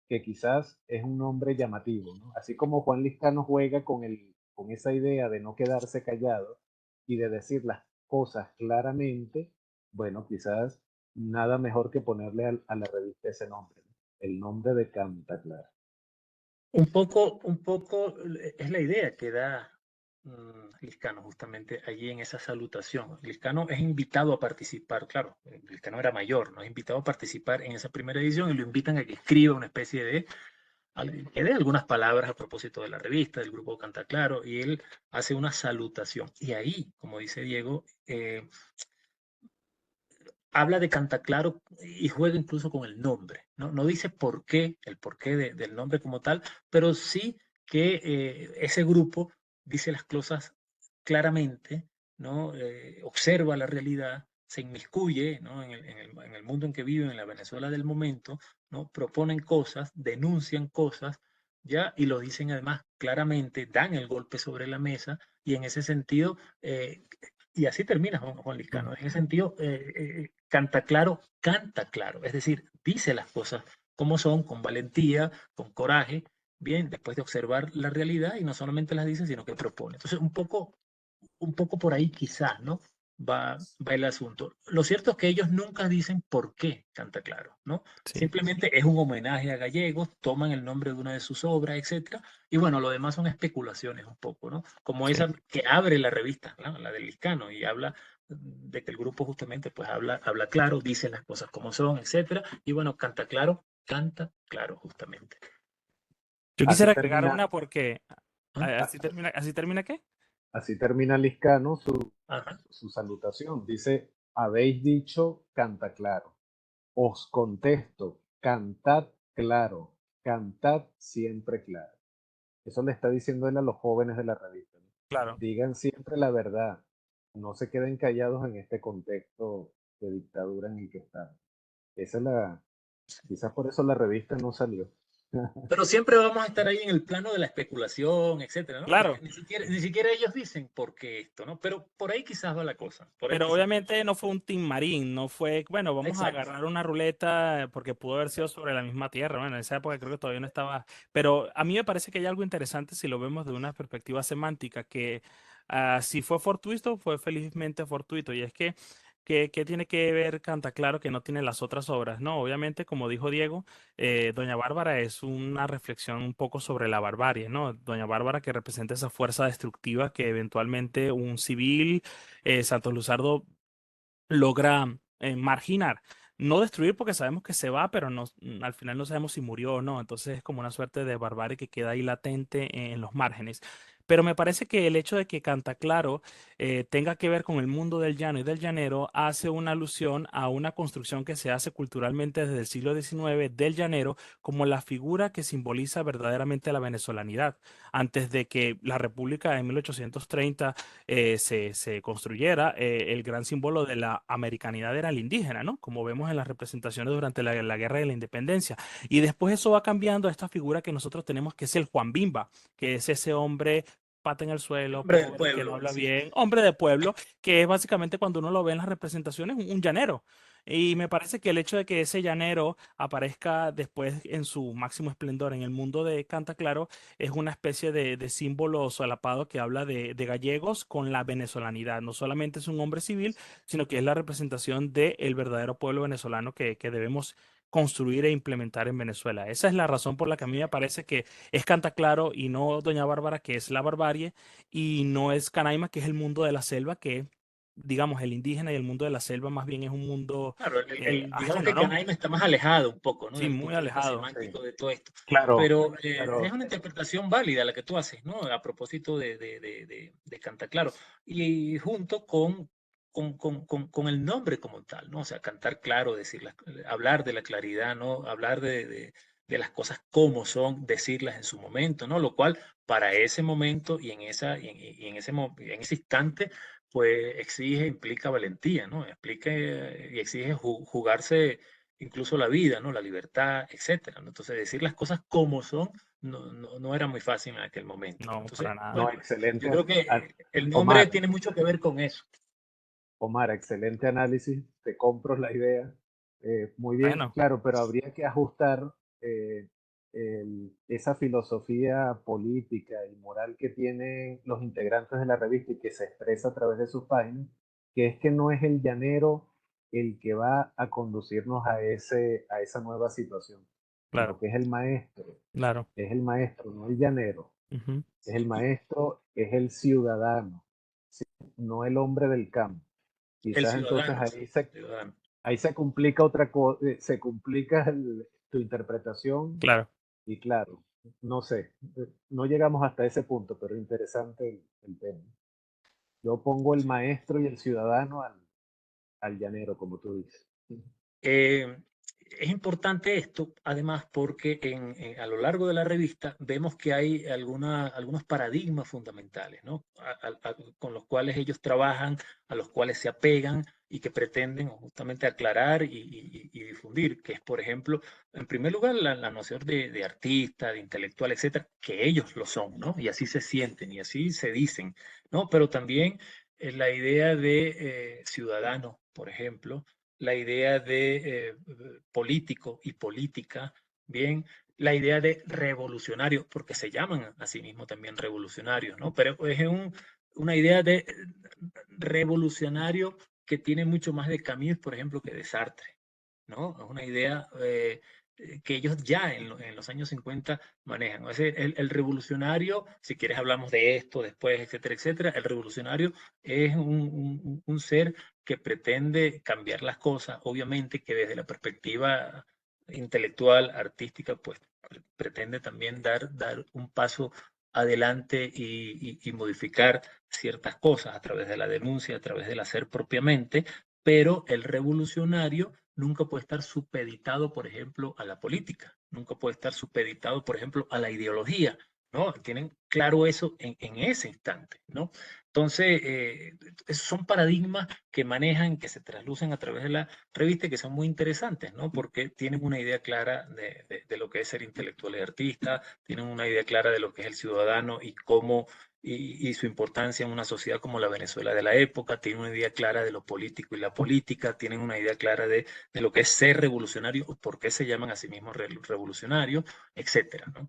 que quizás es un nombre llamativo, ¿no? Así como Juan Liscano juega con esa idea de no quedarse callado y de decir las cosas claramente, bueno, quizás nada mejor que ponerle a la revista ese nombre, ¿no? El nombre de Canta Clara. Un poco es la idea que da Liscano justamente allí en esa salutación. Liscano es invitado a participar, claro, Liscano era mayor, ¿no? Es invitado a participar en esa primera edición y lo invitan a que escriba una especie de, que dé algunas palabras a propósito de la revista, del grupo Canta Claro, y él hace una salutación. Y ahí, como dice Diego, habla de Cantaclaro y juega incluso con el nombre, ¿no? No dice por qué, el porqué del nombre como tal, pero sí que ese grupo dice las cosas claramente, ¿no? Observa la realidad, se inmiscuye, ¿no? En el mundo en que viven, en la Venezuela del momento, ¿no? Proponen cosas, denuncian cosas, ¿ya? Y lo dicen además claramente, dan el golpe sobre la mesa y en ese sentido y así termina Juan Liscano. En ese sentido, canta claro, es decir, dice las cosas como son, con valentía, con coraje, bien, después de observar la realidad y no solamente las dice, sino que propone. Entonces, un poco por ahí quizás, ¿no? Va el asunto. Lo cierto es que ellos nunca dicen por qué Canta Claro, ¿no? Sí, Simplemente es un homenaje a Gallegos, toman el nombre de una de sus obras, etcétera, y bueno, lo demás son especulaciones un poco, ¿no? Como sí. esa que abre la revista, ¿no? La del Liscano, y habla de que el grupo justamente pues habla claro, dice las cosas como son, etcétera, y bueno, canta claro justamente. Yo Así quisiera agregar termina, una porque ¿Ah? así termina ¿qué? así termina Liscano Ajá. su salutación. Dice, habéis dicho canta claro. Os contesto, cantad claro, cantad siempre claro. Eso le está diciendo él a los jóvenes de la revista, ¿no? Claro. Digan siempre la verdad, no se queden callados en este contexto de dictadura en el que están. Esa es quizás por eso la revista no salió. Pero siempre vamos a estar ahí en el plano de la especulación, etcétera, ¿no? Porque Claro. ni siquiera ellos dicen por qué esto, ¿no? Pero por ahí quizás va la cosa. Por ahí Pero quizás. obviamente no fue un Team Marín, no fue, bueno, vamos a Exacto. agarrar una ruleta porque pudo haber sido sobre la misma tierra. Bueno, en esa época creo que todavía no estaba. Pero a mí me parece que hay algo interesante si lo vemos de una perspectiva semántica, que si fue fortuito, fue felizmente fortuito. Y es que ¿qué tiene que ver Canta Claro que no tiene las otras obras? No, obviamente, como dijo Diego, Doña Bárbara es una reflexión un poco sobre la barbarie, ¿no? Doña Bárbara que representa esa fuerza destructiva que eventualmente un civil Santos Luzardo logra marginar. No destruir porque sabemos que se va, pero no, al final no sabemos si murió o no. Entonces es como una suerte de barbarie que queda ahí latente en los márgenes. Pero me parece que el hecho de que Canta Claro tenga que ver con el mundo del llano y del llanero hace una alusión a una construcción que se hace culturalmente desde el siglo XIX del llanero como la figura que simboliza verdaderamente la venezolanidad. Antes de que la República en 1830 se construyera, el gran símbolo de la americanidad era el indígena, ¿no? Como vemos en las representaciones durante la Guerra de la Independencia. Y después eso va cambiando a esta figura que nosotros tenemos, que es el Juan Bimba, que es ese hombre pata en el suelo, Hombre del pobre, que no pueblo, habla sí. bien, hombre de pueblo, que es básicamente cuando uno lo ve en las representaciones, un llanero. Y me parece que el hecho de que ese llanero aparezca después en su máximo esplendor en el mundo de Canta Claro es una especie de símbolo solapado que habla de gallegos con la venezolanidad. No solamente es un hombre civil, sino que es la representación del verdadero pueblo venezolano que debemos construir e implementar en Venezuela. Esa es la razón por la que a mí me parece que es Canta Claro y no Doña Bárbara, que es la barbarie, y no es Canaima, que es el mundo de la selva, que digamos, el indígena y el mundo de la selva más bien es un mundo Claro, digamos ajeno, que ¿no? Canaima está más alejado un poco, ¿no? Sí, Desde el muy punto de vista alejado. Sí, semántico de todo esto. claro, Pero es pero una interpretación válida la que tú haces, ¿no? A propósito de Canta Claro. Y junto con el nombre como tal, ¿no? O sea, cantar claro, hablar de la claridad, ¿no? Hablar de las cosas como son, decirlas en su momento, ¿no? Lo cual para ese momento y en ese instante pues exige, implica valentía, ¿no? Explica y exige jugarse incluso la vida, ¿no? La libertad, etcétera, ¿no? Entonces, decir las cosas como son no era muy fácil en aquel momento, ¿no? No, Entonces, para nada. no, bueno, yo creo que el nombre Omar, tiene mucho que ver con eso. Omar, excelente análisis, te compro la idea. Muy bien, Bueno, claro, pero habría que ajustar eh, esa filosofía política y moral que tienen los integrantes de la revista y que se expresa a través de sus páginas, que es que no es el llanero el que va a conducirnos a esa nueva situación, sino claro, que claro. es el maestro, no el llanero. Ujú. Es el maestro es el ciudadano, ¿sí? No el hombre del campo. El Quizás entonces ciudadano, sí, ciudadano. ahí se complica otra cosa, se complica tu interpretación Claro. y claro, no sé, no llegamos hasta ese punto, pero interesante el tema. Yo pongo el maestro y el ciudadano al llanero, como tú dices. Eh, es importante esto, además, porque a lo largo de la revista vemos que hay algunos paradigmas fundamentales, ¿no? Con los cuales ellos trabajan, a los cuales se apegan y que pretenden justamente aclarar y difundir, que es, por ejemplo, en primer lugar, la noción de artista, de intelectual, etcétera, que ellos lo son, ¿no? Y así se sienten y así se dicen, ¿no? Pero también la idea de ciudadano, por ejemplo, la idea de político y política, bien, la idea de revolucionario, porque se llaman a sí mismos también revolucionarios, ¿no? Pero es una idea de revolucionario que tiene mucho más de Camus, por ejemplo, que de Sartre, ¿no? Es una idea que ellos ya en los años 50 manejan. O sea, el revolucionario, si quieres hablamos de esto después, etcétera, etcétera, el revolucionario es un ser que pretende cambiar las cosas, obviamente que desde la perspectiva intelectual, artística, pues pretende también dar un paso adelante y modificar ciertas cosas a través de la denuncia, a través del hacer propiamente, pero el revolucionario nunca puede estar supeditado, por ejemplo, a la política, nunca puede estar supeditado, por ejemplo, a la ideología, ¿no? Tienen claro eso en ese instante, ¿no? Entonces, son paradigmas que manejan, que se traslucen a través de la revista y que son muy interesantes, ¿no? Porque tienen una idea clara de lo que es ser intelectual y artista, tienen una idea clara de lo que es el ciudadano y cómo y su importancia en una sociedad como la Venezuela de la época, tienen una idea clara de lo político y la política, tienen una idea clara de lo que es ser revolucionario, por qué se llaman a sí mismos revolucionarios, etcétera, ¿no?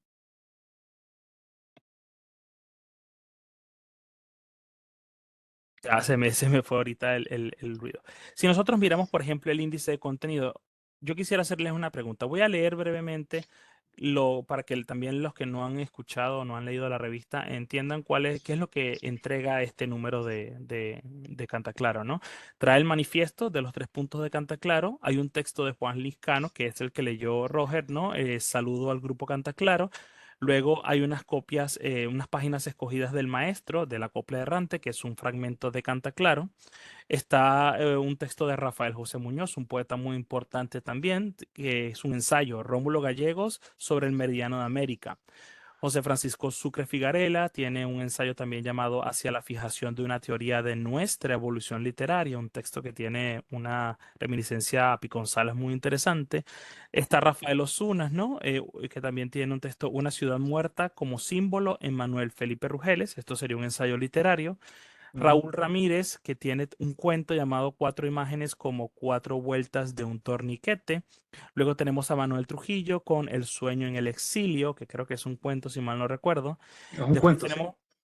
Ya se me fue ahorita el ruido. Si nosotros miramos, por ejemplo, el índice de contenido, yo quisiera hacerles una pregunta. Voy a leer brevemente para que también los que no han escuchado o no han leído la revista entiendan qué es lo que entrega este número de Canta Claro, ¿no? Trae el manifiesto de los 3 puntos de Canta Claro. Hay un texto de Juan Liscano, que es el que leyó Roger, ¿no? Saludo al grupo Canta Claro. Luego hay unas copias, unas páginas escogidas del maestro de la copla errante, que es un fragmento de Canta Claro. Está un texto de Rafael José Muñoz, un poeta muy importante también, que es un ensayo, Rómulo Gallegos, sobre el meridiano de América. José Francisco Sucre Figarela tiene un ensayo también llamado Hacia la fijación de una teoría de nuestra evolución literaria, un texto que tiene una reminiscencia a Pico González muy interesante. Está Rafael Osunas, ¿no? Que también tiene un texto, Una ciudad muerta como símbolo en Manuel Felipe Rugeles. Esto sería un ensayo literario. Raúl Ramírez, que tiene un cuento llamado Cuatro imágenes como cuatro vueltas de un torniquete. Luego tenemos a Manuel Trujillo con El sueño en el exilio, que creo que es un cuento, si mal no recuerdo. Es un Después cuento, sí.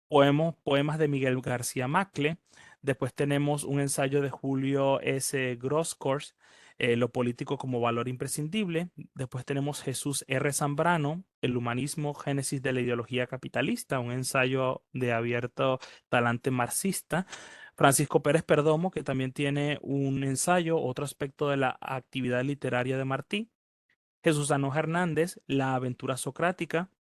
tenemos poemas de Miguel García Macle. Después tenemos un ensayo de Julio S. Grosskors, Lo político como valor imprescindible. Después tenemos Jesús R. Zambrano, El humanismo, génesis de la ideología capitalista, un ensayo de abierto talante marxista. Francisco Pérez Perdomo, que también tiene un ensayo, otro aspecto de la actividad literaria de Martí. Jesús Anoja Hernández, La aventura socrática,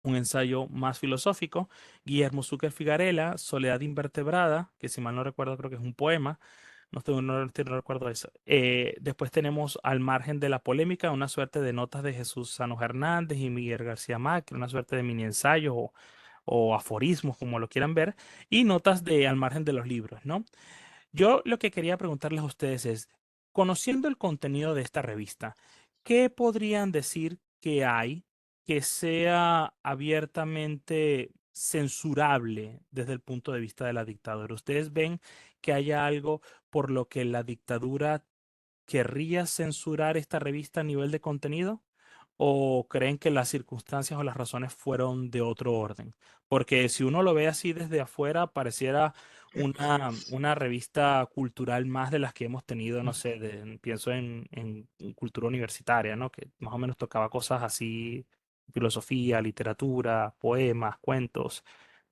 un ensayo más filosófico. Guillermo Zucker Figarela, Soledad invertebrada, que si mal no recuerdo creo que es un poema. No recuerdo eso. Después tenemos Al margen de la polémica, una suerte de notas de Jesús Sanoja Hernández y Miguel García Márquez, una suerte de mini ensayos o aforismos, como lo quieran ver, y notas de Al margen de los libros, ¿no? Yo lo que quería preguntarles a ustedes es, conociendo el contenido de esta revista, ¿qué podrían decir que hay que sea abiertamente censurable desde el punto de vista de la dictadura? ¿Ustedes ven que haya algo por lo que la dictadura querría censurar esta revista a nivel de contenido? ¿O creen que las circunstancias o las razones fueron de otro orden? Porque si uno lo ve así desde afuera, pareciera una revista cultural más de las que hemos tenido, no sé, pienso en cultura universitaria, ¿no? Que más o menos tocaba cosas así, filosofía, literatura, poemas, cuentos.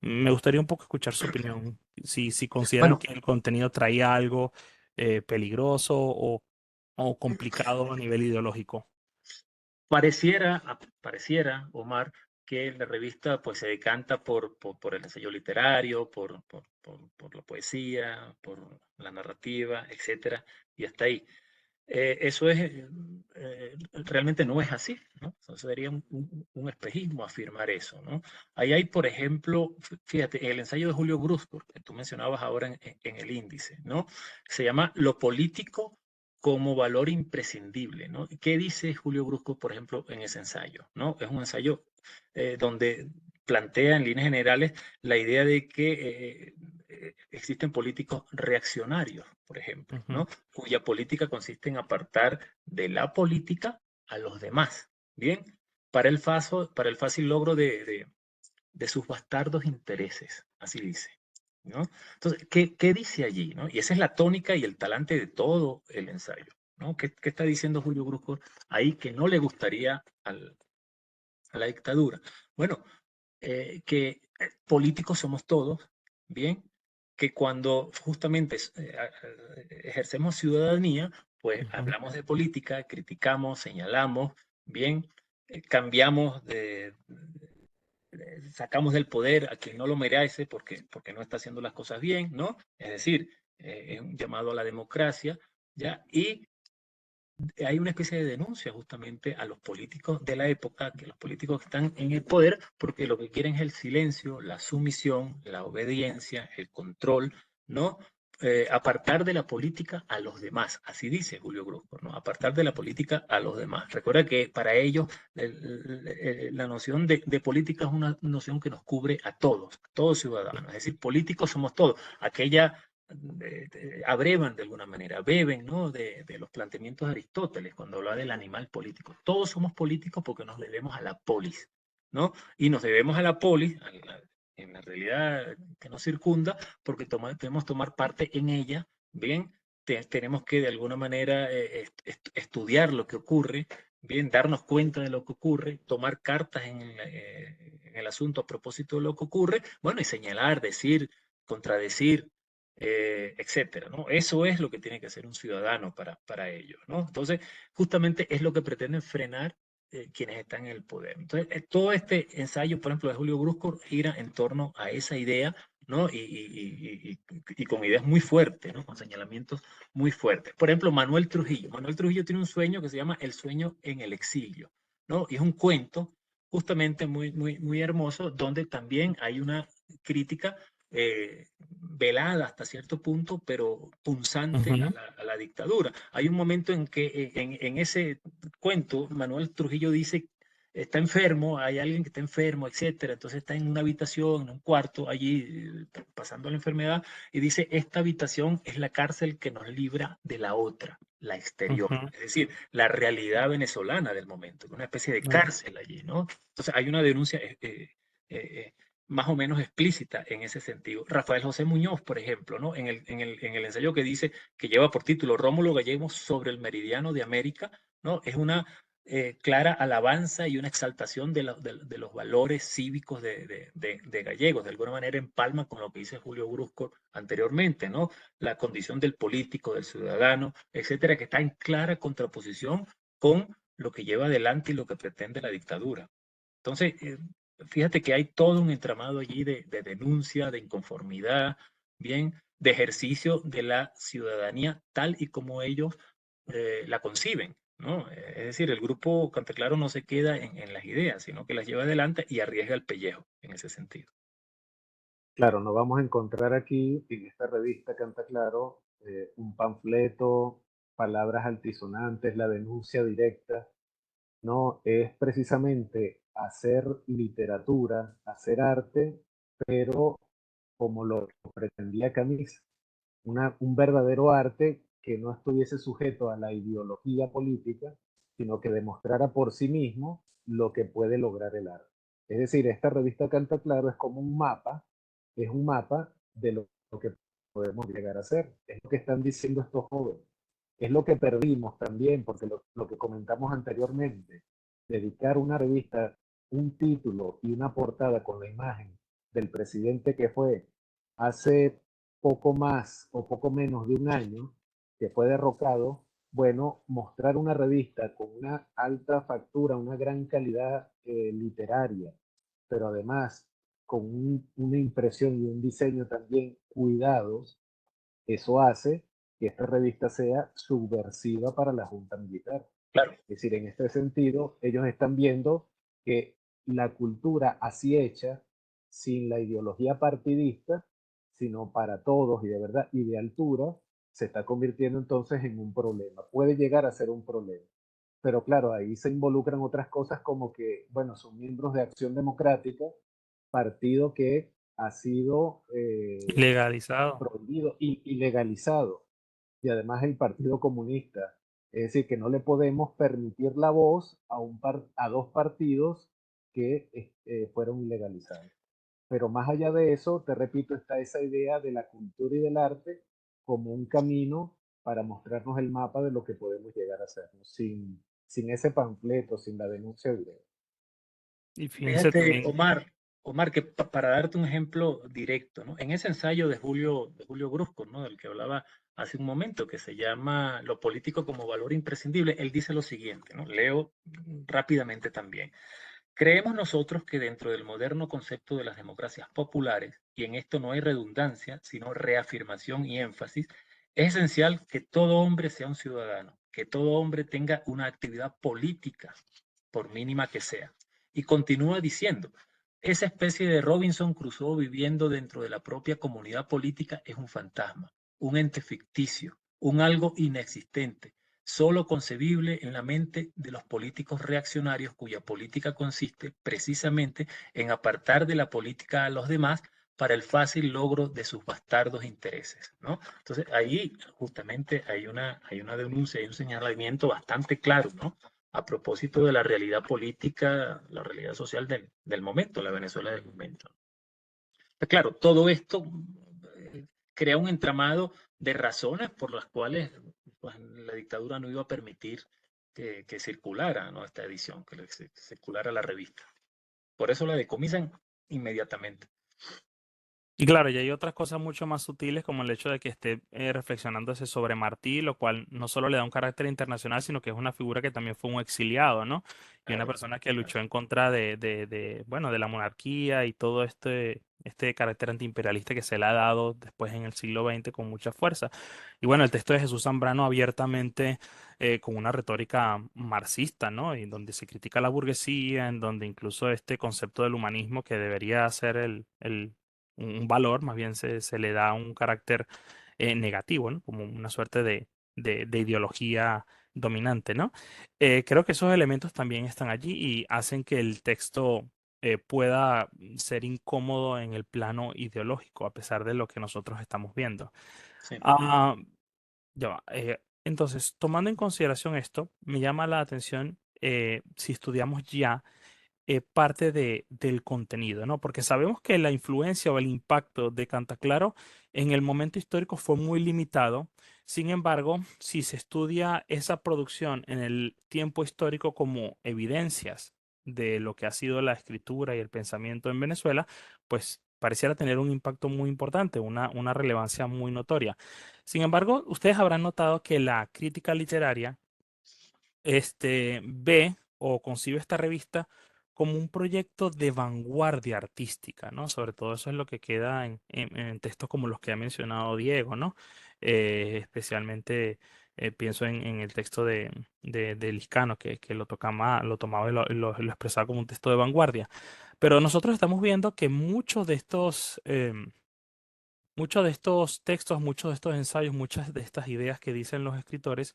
Me gustaría un poco escuchar su opinión. Si consideran Bueno, que el contenido traía algo peligroso o complicado a nivel ideológico. pareciera, Omar, que la revista pues se decanta por el ensayo literario, por la poesía, por la narrativa, etcétera, y hasta ahí. Eso es, realmente no es así, ¿no? Entonces sería un espejismo afirmar eso, ¿no? Ahí hay, por ejemplo, fíjate, el ensayo de Julio Grusco, que tú mencionabas ahora en el índice, ¿no? Se llama Lo político como valor imprescindible, ¿no? ¿Qué dice Julio Grusco, por ejemplo, en ese ensayo, ¿no? Es un ensayo donde plantea en líneas generales la idea de que existen políticos reaccionarios, por ejemplo, Ujú, ¿no? Cuya política consiste en apartar de la política a los demás, ¿bien? Para el fácil logro de sus bastardos intereses, así dice, ¿no? Entonces, ¿qué dice allí, no? Y esa es la tónica y el talante de todo el ensayo, ¿no? ¿Qué está diciendo Julio Brusco ahí que no le gustaría a la dictadura? Bueno, que políticos somos todos, ¿bien? Que cuando justamente ejercemos ciudadanía, pues ujú, hablamos de política, criticamos, señalamos, ¿bien? Cambiamos sacamos del poder a quien no lo merece porque no está haciendo las cosas bien, ¿no? Es decir, es un llamado a la democracia, ¿ya? Y hay una especie de denuncia justamente a los políticos de la época, que los políticos que están en el poder, porque lo que quieren es el silencio, la sumisión, la obediencia, el control, ¿no? Apartar de la política a los demás, así dice Julio Grupo, ¿no? Apartar de la política a los demás. Recuerda que para ellos la noción de política es una noción que nos cubre a todos ciudadanos, es decir, políticos somos todos. Aquella abrevan de alguna manera, beben, ¿no? De los planteamientos de Aristóteles cuando habla del animal político. Todos somos políticos porque nos debemos a la polis, ¿no? Y nos debemos a la polis, en la realidad que nos circunda, porque debemos tomar parte en ella, ¿bien? Tenemos que de alguna manera estudiar lo que ocurre, bien, darnos cuenta de lo que ocurre, tomar cartas en el asunto a propósito de lo que ocurre, bueno, y señalar, decir, contradecir, etcétera, ¿no? Eso es lo que tiene que hacer un ciudadano para ellos, ¿no? Entonces, justamente es lo que pretenden frenar quienes están en el poder. Entonces, todo este ensayo, por ejemplo, de Julio Brusco gira en torno a esa idea, ¿no? Y con ideas muy fuertes, ¿no? Con señalamientos muy fuertes. Por ejemplo, Manuel Trujillo. Manuel Trujillo tiene un sueño que se llama El sueño en el exilio, ¿no? Y es un cuento justamente muy hermoso, donde también hay una crítica velada hasta cierto punto, pero punzante ujú, a la dictadura. Hay un momento en que en ese cuento Manuel Trujillo dice, está enfermo, hay alguien que está enfermo, etcétera, entonces está en una habitación, en un cuarto, allí pasando la enfermedad, y dice, esta habitación es la cárcel que nos libra de la otra, la exterior, ujú. es decir, la realidad venezolana del momento, una especie de Eh, cárcel allí, ¿no? Entonces hay una denuncia eh, más o menos explícita en ese sentido. Rafael José Muñoz, por ejemplo, ¿no? En el ensayo que dice, que lleva por título Rómulo Gallegos sobre el meridiano de América, ¿no? Es una clara alabanza y una exaltación de los valores cívicos de Gallegos. De alguna manera empalma con lo que dice Julio Brusco anteriormente, ¿no? La condición del político, del ciudadano, etcétera, que está en clara contraposición con lo que lleva adelante y lo que pretende la dictadura. Entonces, fíjate que hay todo un entramado allí de denuncia, de inconformidad, bien, de ejercicio de la ciudadanía tal y como ellos la conciben, ¿no? Es decir, el grupo Cantaclaro no se queda en las ideas, sino que las lleva adelante y arriesga el pellejo en ese sentido. Claro, no vamos a encontrar aquí en esta revista Canta Claro un panfleto, palabras altisonantes, la denuncia directa. No, es precisamente hacer literatura, hacer arte, pero como lo pretendía Camus, un verdadero arte que no estuviese sujeto a la ideología política, sino que demostrara por sí mismo lo que puede lograr el arte. Es decir, esta revista Canta Claro es como es un mapa de lo que podemos llegar a hacer. Es lo que están diciendo estos jóvenes. Es lo que perdimos también, porque lo que comentamos anteriormente, dedicar una revista, un título y una portada con la imagen del presidente que fue hace poco más o poco menos de un año, que fue derrocado, bueno, mostrar una revista con una alta factura, una gran calidad literaria, pero además con una impresión y un diseño también cuidados, eso hace que esta revista sea subversiva para la Junta Militar. Claro, Es decir, en este sentido, ellos están viendo que la cultura así hecha, sin la ideología partidista, sino para todos y de verdad y de altura, se está convirtiendo entonces en un problema. Puede llegar a ser un problema. Pero claro, ahí se involucran otras cosas como que, bueno, son miembros de Acción Democrática, partido que ha sido Legalizado. prohibido y ilegalizado, y además el Partido Comunista. Es decir, que no le podemos permitir la voz a dos partidos que fueron ilegalizados. Pero más allá de eso, te repito, está esa idea de la cultura y del arte como un camino para mostrarnos el mapa de lo que podemos llegar a ser, ¿no? Sin ese panfleto, sin la denuncia directa. Y fíjense fíjate, también, Omar, que para darte un ejemplo directo, ¿no? En ese ensayo de Julio Brusco, ¿no? Del que hablaba hace un momento, que se llama Lo político como valor imprescindible, él dice lo siguiente, ¿no? Leo rápidamente también. Creemos nosotros que dentro del moderno concepto de las democracias populares, y en esto no hay redundancia, sino reafirmación y énfasis, es esencial que todo hombre sea un ciudadano, que todo hombre tenga una actividad política, por mínima que sea. Y continúa diciendo, esa especie de Robinson Crusoe viviendo dentro de la propia comunidad política es un fantasma, un ente ficticio, un algo inexistente, solo concebible en la mente de los políticos reaccionarios cuya política consiste precisamente en apartar de la política a los demás para el fácil logro de sus bastardos intereses, ¿no? Entonces ahí justamente hay una denuncia, hay un señalamiento bastante claro, ¿no? A propósito de la realidad política, la realidad social del momento, la Venezuela del momento. Claro, todo esto crea un entramado de razones por las cuales pues, la dictadura no iba a permitir que circulara, ¿no? Esta edición, que circulara la revista. Por eso la decomisan inmediatamente. y claro, y hay otras cosas mucho más sutiles como el hecho de que esté reflexionándose sobre Martí, lo cual no solo le da un carácter internacional, sino que es una figura que también fue un exiliado, ¿no? Y una Claro, persona que claro. luchó en contra bueno, de la monarquía y todo este carácter antiimperialista que se le ha dado después en el siglo XX con mucha fuerza. Y bueno, el texto de Jesús Zambrano abiertamente con una retórica marxista, ¿no? Y donde se critica la burguesía, en donde incluso este concepto del humanismo que debería ser un valor, más bien se le da un carácter negativo, ¿no? Como una suerte de ideología dominante, ¿no? Creo que esos elementos también están allí y hacen que el texto pueda ser incómodo en el plano ideológico, a pesar de lo que nosotros estamos viendo. Sí, Ah, ya va, entonces, tomando en consideración esto, me llama la atención si estudiamos ya parte del contenido, ¿no? Porque sabemos que la influencia o el impacto de Cantaclaro en el momento histórico fue muy limitado. Sin embargo, si se estudia esa producción en el tiempo histórico como evidencias de lo que ha sido la escritura y el pensamiento en Venezuela, pues pareciera tener un impacto muy importante, una relevancia muy notoria. Sin embargo, ustedes habrán notado que la crítica literaria ve o concibe esta revista como un proyecto de vanguardia artística, ¿no? Sobre todo eso es lo que queda en textos como los que ha mencionado Diego, ¿no? Especialmente pienso en el texto de Liscano, que lo tomaba y lo expresaba como un texto de vanguardia. Pero nosotros estamos viendo que muchos de estos textos, muchos de estos ensayos, muchas de estas ideas que dicen los escritores,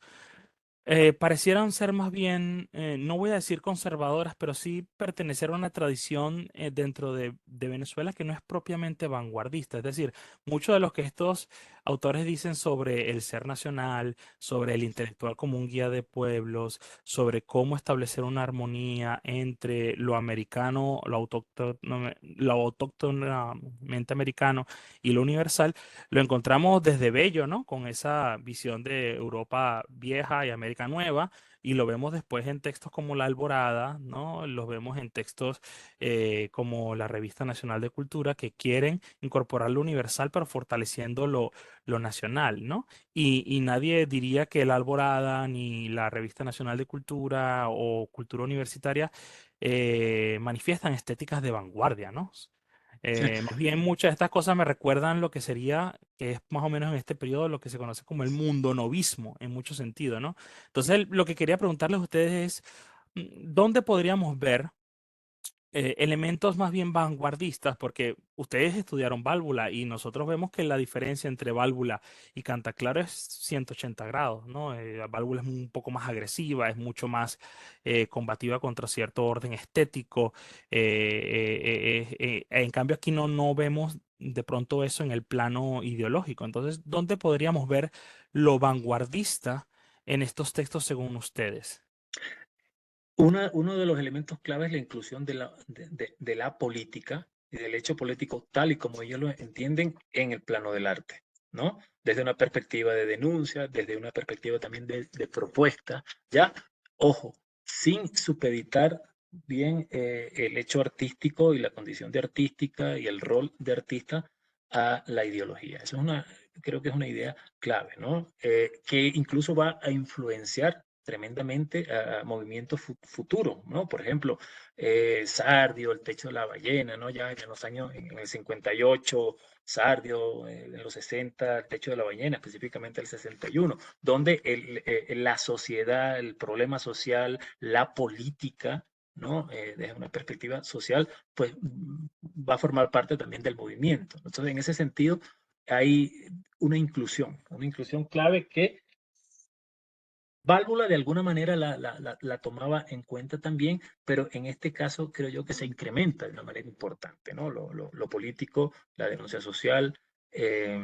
parecieran ser más bien, no voy a decir conservadoras, pero sí pertenecer a una tradición dentro de Venezuela que no es propiamente vanguardista. Es decir, muchos de los que estos autores dicen sobre el ser nacional, sobre el intelectual como un guía de pueblos, sobre cómo establecer una armonía entre lo americano, lo autóctonamente americano y lo universal, lo encontramos desde Bello, ¿no? Con esa visión de Europa vieja y América nueva, y lo vemos después en textos como La Alborada, ¿no? Los vemos en textos como la Revista Nacional de Cultura, que quieren incorporar lo universal, pero fortaleciendo lo nacional, ¿no? Y nadie diría que La Alborada ni la Revista Nacional de Cultura o Cultura Universitaria manifiestan estéticas de vanguardia, ¿no? Más bien muchas de estas cosas me recuerdan lo que sería, que es más o menos en este periodo lo que se conoce como el mundo novismo, en mucho sentido, ¿no? Entonces, lo que quería preguntarles a ustedes es, ¿dónde podríamos ver elementos más bien vanguardistas? Porque ustedes estudiaron válvula y nosotros vemos que la diferencia entre válvula y cantaclaro es 180 grados, ¿no? La válvula es un poco más agresiva, es mucho más combativa contra cierto orden estético. En cambio, aquí no vemos de pronto eso en el plano ideológico. Entonces, ¿dónde podríamos ver lo vanguardista en estos textos según ustedes? Uno de los elementos clave es la inclusión de la política y del hecho político tal y como ellos lo entienden en el plano del arte, ¿no? Desde una perspectiva de denuncia, desde una perspectiva también de propuesta, ya, ojo, sin supeditar bien el hecho artístico y la condición de artística y el rol de artista a la ideología. Eso es creo que es una idea clave, ¿no? Que incluso va a influenciar tremendamente a movimientos futuros, ¿no? Por ejemplo, Sardio, El techo de la ballena, ¿no? Ya en los años, en el 58, Sardio, en los 60, El techo de la ballena, específicamente el 61, donde la sociedad, el problema social, la política, ¿no? Desde una perspectiva social, pues va a formar parte también del movimiento. Entonces, en ese sentido, hay una inclusión clave que Válvula de alguna manera la tomaba en cuenta también, pero en este caso creo yo que se incrementa de una manera importante, ¿no? Lo político, la denuncia social, eh,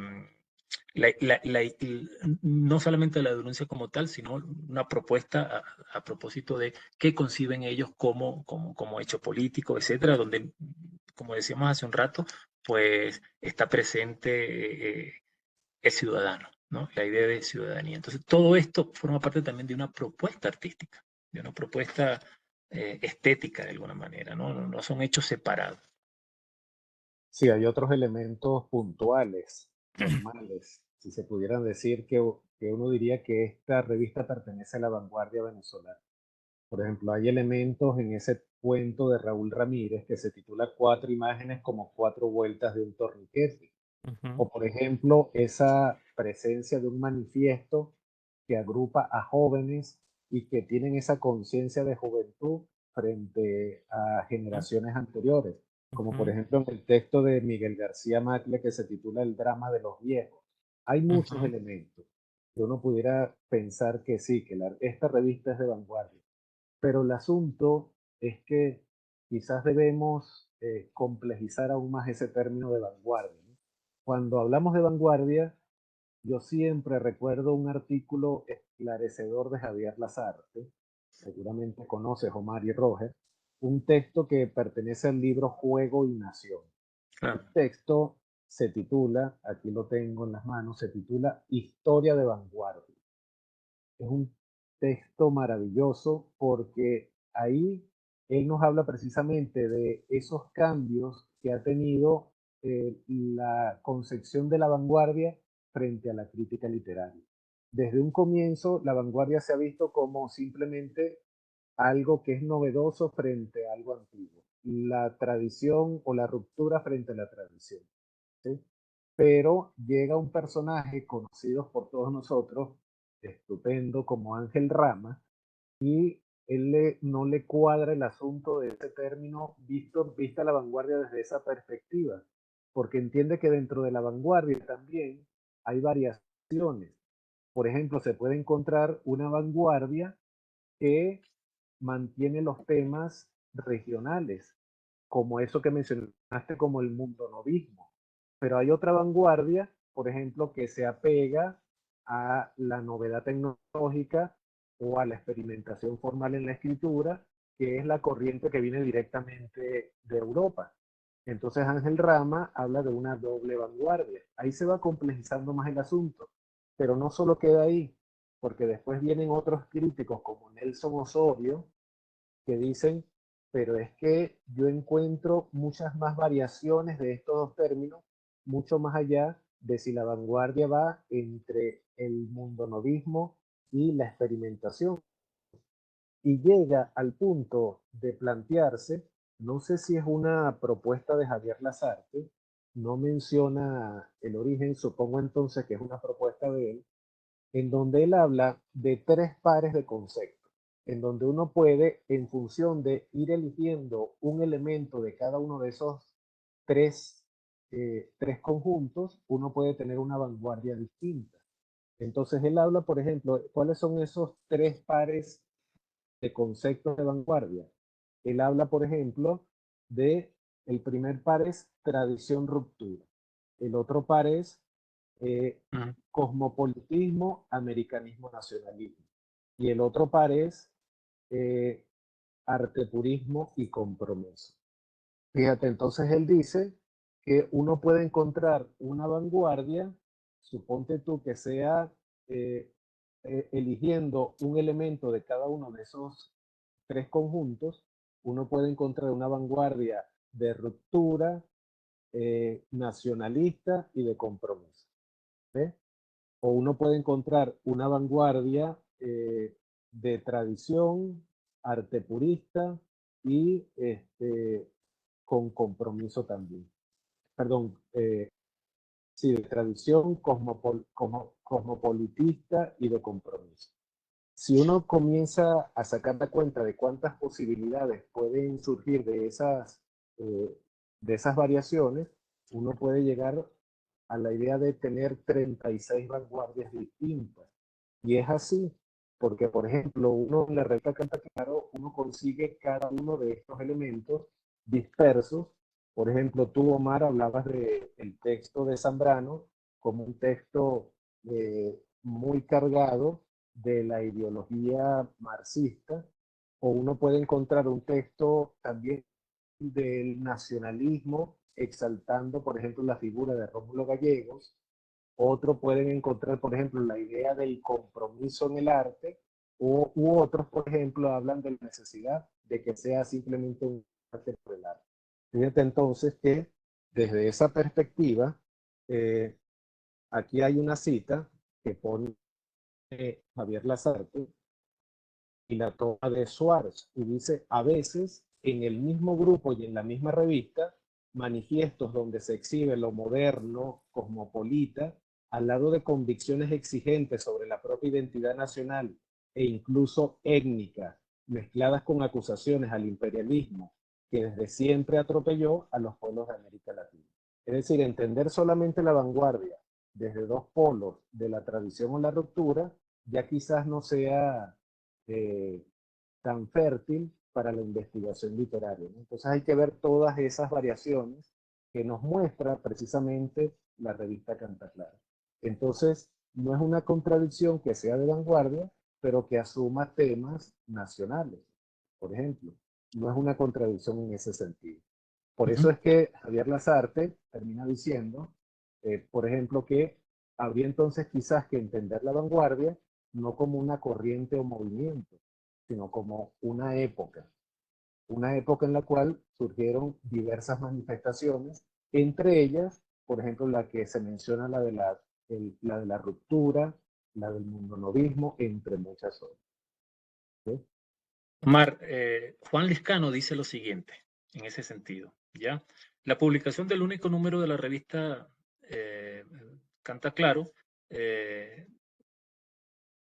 no solamente la denuncia como tal, sino una propuesta a propósito de qué conciben ellos como hecho político, etcétera, donde, como decíamos hace un rato, pues está presente el ciudadano, ¿no? La idea de ciudadanía. Entonces, todo esto forma parte también de una propuesta artística, de una propuesta estética de alguna manera, ¿no? No son hechos separados. Sí, hay otros elementos puntuales, formales, si se pudieran decir que uno diría que esta revista pertenece a la vanguardia venezolana. Por ejemplo, hay elementos en ese cuento de Raúl Ramírez que se titula Cuatro imágenes como cuatro vueltas de un torniquete. Ujú, O por ejemplo, esa presencia de un manifiesto que agrupa a jóvenes y que tienen esa conciencia de juventud frente a generaciones anteriores, como por ujú, ejemplo en el texto de Miguel García Macle que se titula El drama de los viejos. Hay muchos ujú, elementos que uno pudiera pensar que sí, que esta revista es de vanguardia, pero el asunto es que quizás debemos complejizar aún más ese término de vanguardia, ¿no? Cuando hablamos de vanguardia, yo siempre recuerdo un artículo esclarecedor de Javier Lazarte, seguramente conoces Omar y Roger, un texto que pertenece al libro Juego y Nación. Claro. El texto se titula, aquí lo tengo en las manos, se titula Historia de Vanguardia. Es un texto maravilloso porque ahí él nos habla precisamente de esos cambios que ha tenido la concepción de la vanguardia frente a la crítica literaria. Desde un comienzo, la vanguardia se ha visto como simplemente algo que es novedoso frente a algo antiguo, la tradición o la ruptura frente a la tradición, ¿sí? Pero llega un personaje conocido por todos nosotros, estupendo, como Ángel Rama, y no le cuadra el asunto de ese término vista la vanguardia desde esa perspectiva, porque entiende que dentro de la vanguardia también hay variaciones. Por ejemplo, se puede encontrar una vanguardia que mantiene los temas regionales, como eso que mencionaste como el mundo novismo. Pero hay otra vanguardia, por ejemplo, que se apega a la novedad tecnológica o a la experimentación formal en la escritura, que es la corriente que viene directamente de Europa. Entonces Ángel Rama habla de una doble vanguardia. Ahí se va complejizando más el asunto, pero no solo queda ahí. porque después vienen otros críticos como Nelson Osorio que dicen, pero es que yo encuentro muchas más variaciones de estos dos términos, mucho más allá de si la vanguardia va entre el mundonovismo y la experimentación. Y llega al punto de plantearse, no sé si es una propuesta de Javier Lasarte, no menciona el origen, supongo entonces que es una propuesta de él, en donde él habla de tres pares de conceptos, en donde uno puede, en función de ir eligiendo un elemento de cada uno de esos tres, tres conjuntos, uno puede tener una vanguardia distinta. Entonces él habla, por ejemplo, ¿cuáles son esos tres pares de conceptos de vanguardia? Él habla, por ejemplo, de el primer par es tradición-ruptura, el otro par es cosmopolitismo, americanismo, nacionalismo. Y el otro par es eh, artepurismo y compromiso. Fíjate, entonces él dice que uno puede encontrar una vanguardia, suponte tú que sea eh, eligiendo un elemento de cada uno de esos tres conjuntos, uno puede encontrar una vanguardia de ruptura, nacionalista y de compromiso. ¿Ves? O uno puede encontrar una vanguardia de tradición, arte purista y con compromiso también. Perdón, sí, de tradición cosmopolitista y de compromiso. Si uno comienza a sacar la cuenta de cuántas posibilidades pueden surgir eh, de esas variaciones, uno puede llegar a la idea de tener 36 vanguardias distintas. Y es así, porque por ejemplo, uno en la recta Canta Claro, uno consigue cada uno de estos elementos dispersos. Por ejemplo, tú, Omar, hablabas del texto de Zambrano como un texto muy cargado de la ideología marxista, o uno puede encontrar un texto también del nacionalismo, exaltando, por ejemplo, la figura de Rómulo Gallegos. Otros pueden encontrar, por ejemplo, la idea del compromiso en el arte, u otros, por ejemplo, hablan de la necesidad de que sea simplemente un arte por el arte. Fíjate entonces que desde esa perspectiva, eh, aquí hay una cita que pone Javier Lasarte y la toma de Suárez, y dice, a veces en el mismo grupo y en la misma revista, manifiestos donde se exhibe lo moderno, cosmopolita, al lado de convicciones exigentes sobre la propia identidad nacional e incluso étnica, mezcladas con acusaciones al imperialismo que desde siempre atropelló a los pueblos de América Latina. Es decir, entender solamente la vanguardia desde dos polos de la tradición o la ruptura, ya quizás no sea eh, tan fértil para la investigación literaria, ¿no? Entonces hay que ver todas esas variaciones que nos muestra precisamente la revista Canta Clara. Entonces, no es una contradicción que sea de vanguardia, pero que asuma temas nacionales, por ejemplo. No es una contradicción en ese sentido. Por eso es que Javier Lasarte termina diciendo, por ejemplo, que habría entonces quizás que entender la vanguardia no como una corriente o movimiento, sino como una época en la cual surgieron diversas manifestaciones, entre ellas, por ejemplo, la que se menciona, la de la ruptura, la del mundonovismo, entre muchas otras. ¿Sí? Omar, Juan Liscano dice lo siguiente en ese sentido, ¿ya? La publicación del único número de la revista Canta Claro,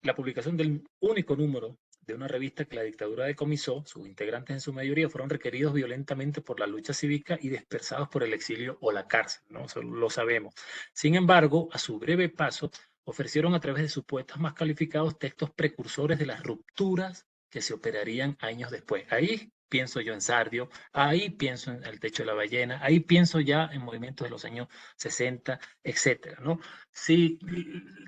la publicación del único número de una revista que la dictadura decomisó, sus integrantes en su mayoría fueron requeridos violentamente por la lucha cívica y dispersados por el exilio o la cárcel, ¿no? Eso lo sabemos. Sin embargo, a su breve paso, ofrecieron a través de sus poetas más calificados textos precursores de las rupturas que se operarían años después. Ahí pienso yo en Sardio, ahí pienso en El techo de la ballena, ahí pienso ya en movimientos de los años 60, etcétera, ¿no? Si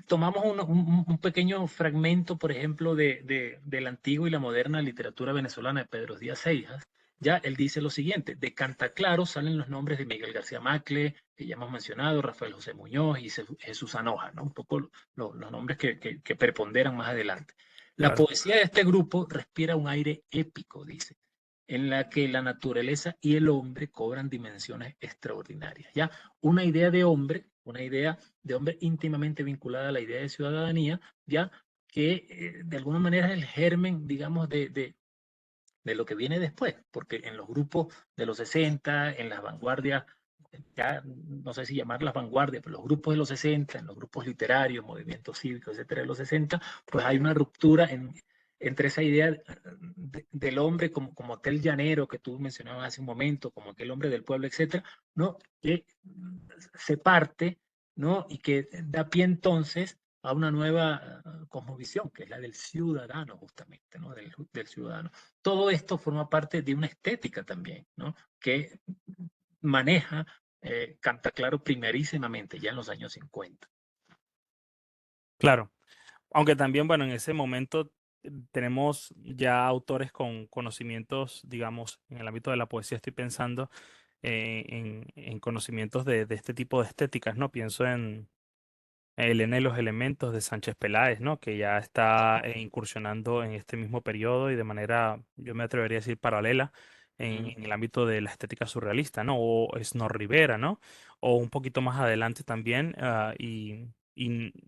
tomamos un pequeño fragmento, por ejemplo, de la antigua y la moderna literatura venezolana de Pedro Díaz Seijas, ya él dice lo siguiente: de Cantaclaro salen los nombres de Miguel García Macle, que ya hemos mencionado, Rafael José Muñoz y Jesús Anoja, ¿no? Un poco los nombres que preponderan más adelante. La Claro, poesía de este grupo respira un aire épico, dice, en la que la naturaleza y el hombre cobran dimensiones extraordinarias. Ya una idea de hombre, una idea de hombre íntimamente vinculada a la idea de ciudadanía, ya que de alguna manera es el germen, digamos, de lo que viene después, porque en los grupos de los 60, en las vanguardias, ya no sé si llamarlas vanguardias, pero los grupos de los 60, en los grupos literarios, movimientos cívicos, etcétera, de los 60, pues hay una ruptura entre esa idea del hombre como aquel llanero que tú mencionabas hace un momento, como aquel hombre del pueblo, etcétera, ¿no? Que se parte, ¿no? Y que da pie entonces a una nueva cosmovisión, que es la del ciudadano, justamente, ¿no? Del ciudadano. Todo esto forma parte de una estética también, ¿no? Que maneja Cantaclaro primerísimamente, ya en los años 50. claro. Aunque también, bueno, en ese momento tenemos ya autores con conocimientos, digamos, en el ámbito de la poesía, estoy pensando en conocimientos de este tipo de estéticas, ¿no? Pienso en Elena y los elementos de Sánchez Peláez, ¿no? Que ya está incursionando en este mismo periodo y de manera, yo me atrevería a decir, paralela en el ámbito de la estética surrealista, ¿no? O Snorri Rivera, ¿no? O un poquito más adelante también, en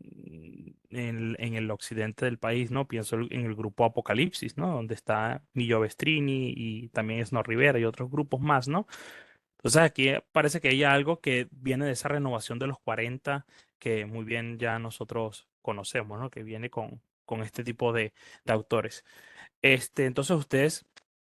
el occidente del país, ¿no? Pienso en el grupo Apocalipsis, ¿no? Donde está Millo Vestrini y también Snorri Rivera y otros grupos más, ¿no? Entonces aquí parece que hay algo que viene de esa renovación de los 40 que muy bien ya nosotros conocemos, ¿no? Que viene con este tipo de autores. Entonces ustedes,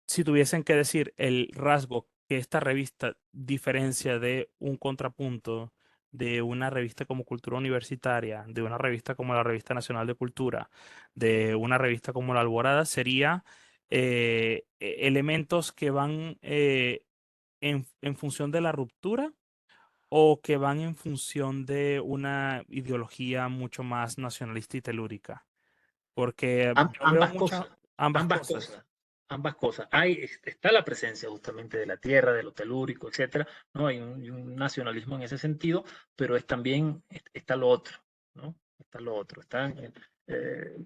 si tuviesen que decir el rasgo que esta revista diferencia de un contrapunto, de una revista como Cultura Universitaria, de una revista como la Revista Nacional de Cultura, de una revista como La Alborada, sería elementos que van en función de la ruptura o que van en función de una ideología mucho más nacionalista y telúrica. Porque yo veo Ambas muchas, cosas, ambas ambas cosas. cosas, ambas cosas. Está la presencia justamente de la tierra, de lo telúrico, etcétera, ¿no? Hay un nacionalismo en ese sentido, pero es también está lo otro, ¿no? Está lo otro, está eh,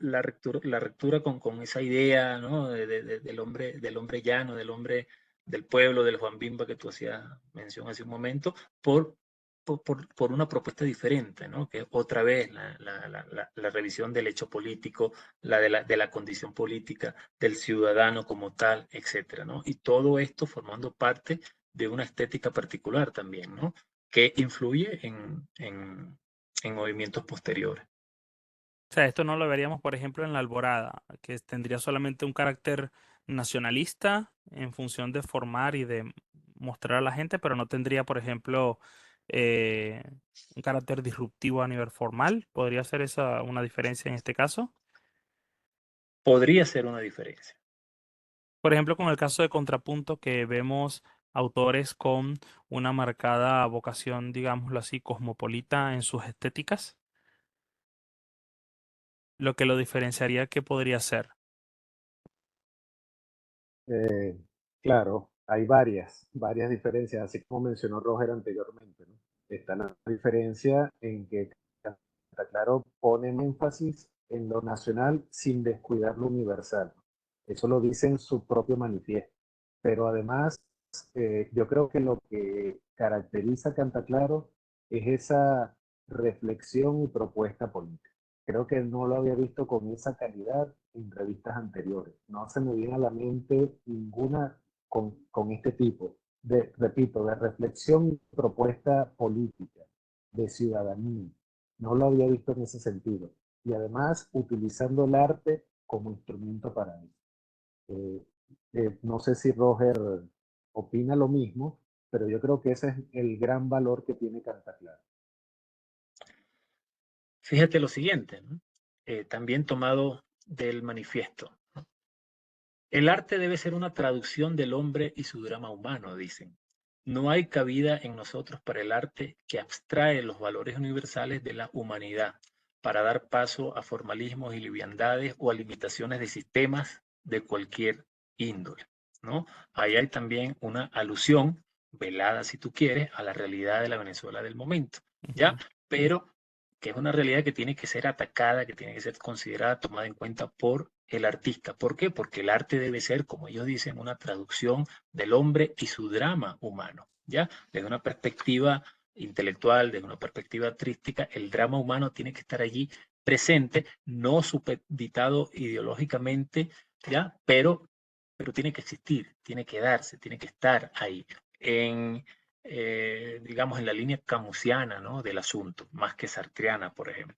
la ruptura con esa idea, ¿no? Del hombre llano, del hombre del pueblo, del Juan Bimba que tú hacías mención hace un momento, por por una propuesta diferente, ¿no? Que otra vez la revisión del hecho político, de la condición política, del ciudadano como tal, etcétera, ¿no? Y todo esto formando parte de una estética particular también, ¿no? Que influye en movimientos posteriores. O sea, esto no lo veríamos, por ejemplo, en La Alborada, que tendría solamente un carácter nacionalista en función de formar y de mostrar a la gente, pero no tendría, por ejemplo, eh, un carácter disruptivo a nivel formal. ¿Podría ser esa una diferencia en este caso? Podría ser una diferencia. Por ejemplo, con el caso de Contrapunto, que vemos autores con una marcada vocación, digámoslo así, cosmopolita en sus estéticas, lo que lo diferenciaría, ¿qué podría ser? Eh, claro, hay varias diferencias, así como mencionó Roger anteriormente, ¿no? Está la diferencia en que está claro, ponen énfasis en lo nacional sin descuidar lo universal. Eso lo dice en su propio manifiesto. Pero además, yo creo que lo que caracteriza a Cantaclaro es esa reflexión y propuesta política. Creo que no lo había visto con esa calidad en revistas anteriores. No se me viene a la mente ninguna con este tipo repito, de reflexión y propuesta política, de ciudadanía. No lo había visto en ese sentido. Y además utilizando el arte como instrumento para eso. Eh, no sé si Roger opina lo mismo, pero yo creo que ese es el gran valor que tiene Cantaclaro. Fíjate lo siguiente, ¿no? También tomado del manifiesto. El arte debe ser una traducción del hombre y su drama humano, dicen. No hay cabida en nosotros para el arte que abstrae los valores universales de la humanidad para dar paso a formalismos y liviandades o a limitaciones de sistemas de cualquier índole. ¿no? Ahí hay también una alusión, velada si tú quieres, a la realidad de la Venezuela del momento, ¿ya? Ujú. Pero que es una realidad que tiene que ser atacada, que tiene que ser considerada, tomada en cuenta por el artista. ¿Por qué? Porque el arte debe ser, como ellos dicen, una traducción del hombre y su drama humano, ¿ya? Desde una perspectiva intelectual, desde una perspectiva artística, el drama humano tiene que estar allí presente, no supeditado ideológicamente, ¿ya? Pero tiene que existir, tiene que darse, tiene que estar ahí, en, digamos, en la línea camusiana, ¿no? Del asunto, más que sartreana, por ejemplo.